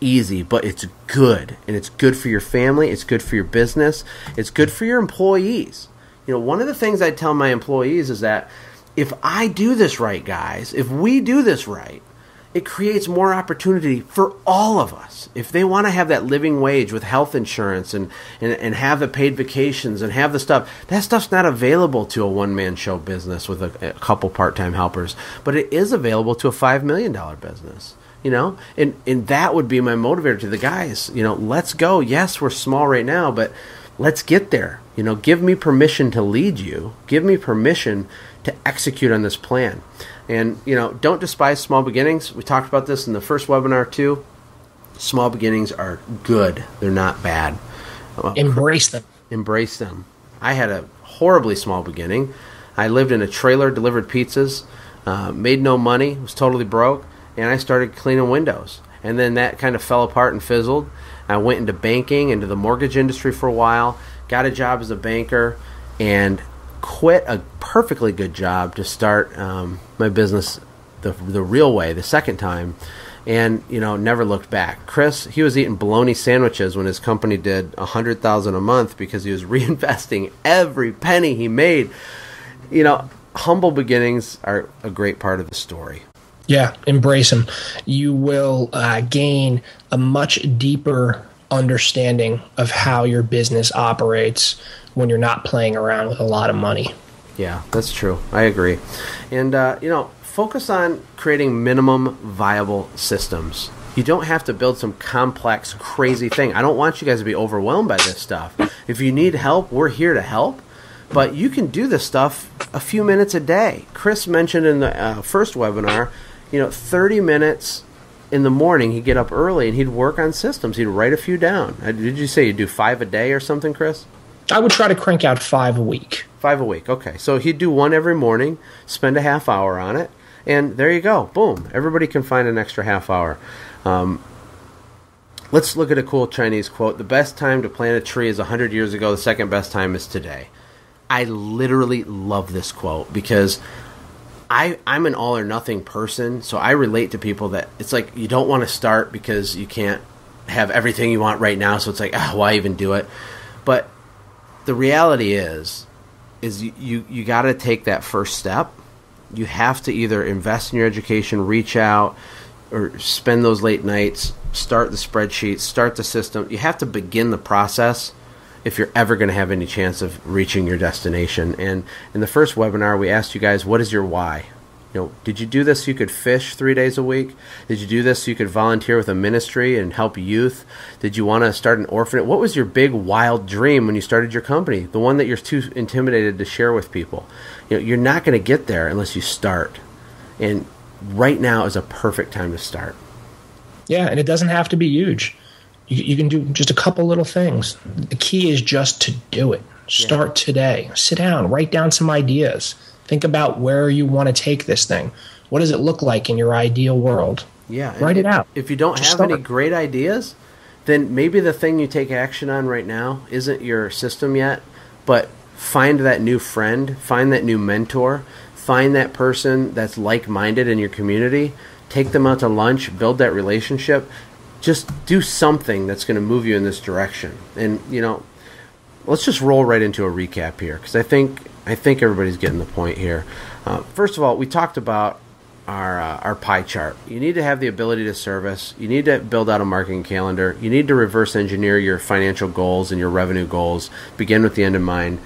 easy, but it's good. And it's good for your family. It's good for your business. It's good for your employees. One of the things I tell my employees is that if I do this right, guys, if we do this right, it creates more opportunity for all of us. If they want to have that living wage with health insurance and have the paid vacations and have the stuff, that stuff's not available to a one-man show business with a couple part-time helpers, but it is available to a $5 million business. And that would be my motivator to the guys. Let's go. Yes, we're small right now, but let's get there. Give me permission to lead you. Give me permission to execute on this plan. And, don't despise small beginnings. We talked about this in the first webinar, too. Small beginnings are good. They're not bad.
Embrace them.
Embrace them. I had a horribly small beginning. I lived in a trailer, delivered pizzas, made no money, was totally broke, and I started cleaning windows. And then that kind of fell apart and fizzled. I went into banking, into the mortgage industry for a while, got a job as a banker, and quit a perfectly good job to start my business the real way, the second time, and never looked back. Chris, he was eating bologna sandwiches when his company did $100,000 a month because he was reinvesting every penny he made. Humble beginnings are a great part of the story.
Yeah, embrace them. You will gain a much deeper understanding of how your business operates when you're not playing around with a lot of money.
Yeah, that's true. I agree. And, focus on creating minimum viable systems. You don't have to build some complex, crazy thing. I don't want you guys to be overwhelmed by this stuff. If you need help, we're here to help. But you can do this stuff a few minutes a day. Chris mentioned in the first webinar, 30 minutes in the morning, he'd get up early and he'd work on systems. He'd write a few down. Did you say you'd do 5 a day or something, Chris?
I would try to crank out 5 a week.
5 a week, okay. So he'd do 1 every morning, spend a half hour on it, and there you go. Boom. Everybody can find an extra half hour. Let's look at a cool Chinese quote. The best time to plant a tree is 100 years ago. The second best time is today. I literally love this quote because I'm an all or nothing person, so I relate to people that it's like you don't want to start because you can't have everything you want right now, so it's like, why even do it? But the reality is you got to take that first step. You have to either invest in your education, reach out, or spend those late nights, start the spreadsheet, start the system. You have to begin the process if you're ever going to have any chance of reaching your destination. And in the first webinar, we asked you guys, what is your why? Did you do this so you could fish 3 days a week? Did you do this so you could volunteer with a ministry and help youth? Did you want to start an orphanage? What was your big wild dream when you started your company? The one that you're too intimidated to share with people. You're not going to get there unless you start. And right now is a perfect time to start.
Yeah, and it doesn't have to be huge. You can do just a couple little things. The key is just to do it. Start today. Sit down, write down some ideas. Think about where you want to take this thing. What does it look like in your ideal world?
Yeah.
Write it out.
If you don't have any great ideas, then maybe the thing you take action on right now isn't your system yet, but find that new friend, find that new mentor, find that person that's like-minded in your community, take them out to lunch, build that relationship. Just do something that's going to move you in this direction. And, let's just roll right into a recap here, because I think everybody's getting the point here. First of all, we talked about our pie chart. You need to have the ability to service. You need to build out a marketing calendar. You need to reverse engineer your financial goals and your revenue goals. Begin with the end in mind.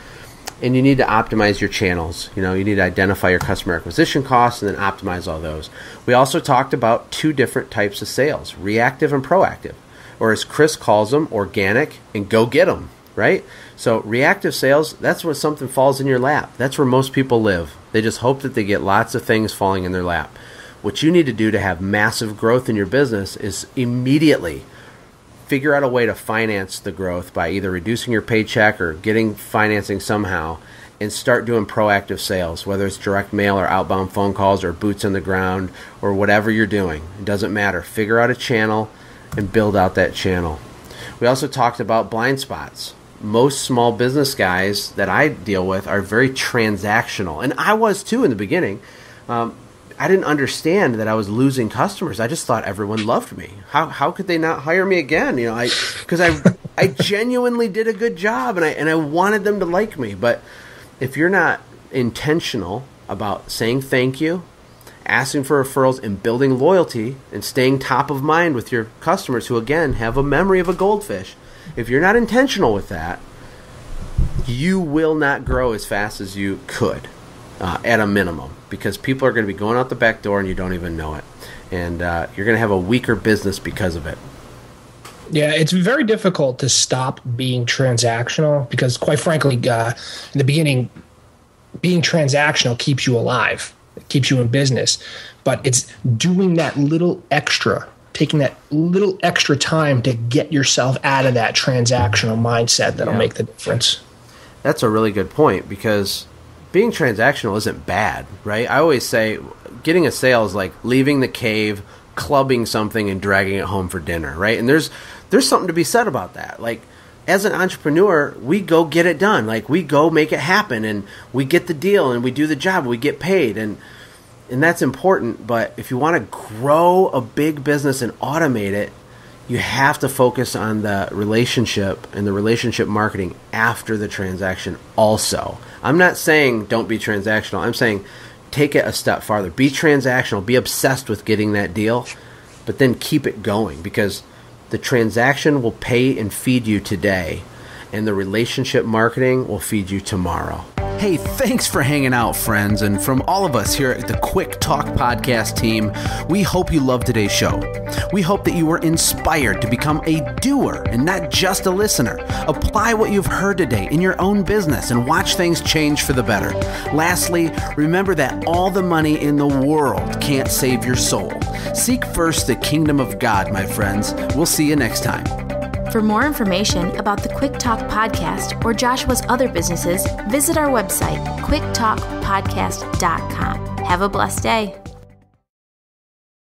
And you need to optimize your channels. You need to identify your customer acquisition costs and then optimize all those. We also talked about 2 different types of sales, reactive and proactive, or as Chris calls them, organic and go get them, right? So reactive sales, that's when something falls in your lap. That's where most people live. They just hope that they get lots of things falling in their lap. What you need to do to have massive growth in your business is immediately figure out a way to finance the growth by either reducing your paycheck or getting financing somehow, and start doing proactive sales, whether it's direct mail or outbound phone calls or boots on the ground or whatever you're doing. It doesn't matter. Figure out a channel and build out that channel. We also talked about blind spots. Most small business guys that I deal with are very transactional, and I was too in the beginning. I didn't understand that I was losing customers. I just thought everyone loved me. How could they not hire me again? Because I genuinely did a good job, and I wanted them to like me. But if you're not intentional about saying thank you, asking for referrals, and building loyalty, and staying top of mind with your customers who, again, have a memory of a goldfish, if you're not intentional with that, you will not grow as fast as you could at a minimum, because people are going to be going out the back door and you don't even know it. And you're going to have a weaker business because of it.
Yeah, it's very difficult to stop being transactional because, quite frankly, in the beginning, being transactional keeps you alive. It keeps you in business. But it's doing that little extra, taking that little extra time to get yourself out of that transactional mindset that'll make the difference.
That's a really good point, because being transactional isn't bad, right? I always say getting a sale is like leaving the cave, clubbing something, and dragging it home for dinner, right? And there's something to be said about that. Like, as an entrepreneur, we go get it done. Like, we go make it happen, and we get the deal, and we do the job, we get paid, and that's important. But if you want to grow a big business and automate it, you have to focus on the relationship and the relationship marketing after the transaction also. I'm not saying don't be transactional. I'm saying take it a step farther. Be transactional. Be obsessed with getting that deal, but then keep it going, because the transaction will pay and feed you today, and the relationship marketing will feed you tomorrow.
Hey, thanks for hanging out, friends. And from all of us here at the Quick Talk Podcast team, we hope you loved today's show. We hope that you were inspired to become a doer and not just a listener. Apply what you've heard today in your own business and watch things change for the better. Lastly, remember that all the money in the world can't save your soul. Seek first the kingdom of God, my friends. We'll see you next time.
For more information about the Quick Talk Podcast or Joshua's other businesses, visit our website, quicktalkpodcast.com. Have a blessed day.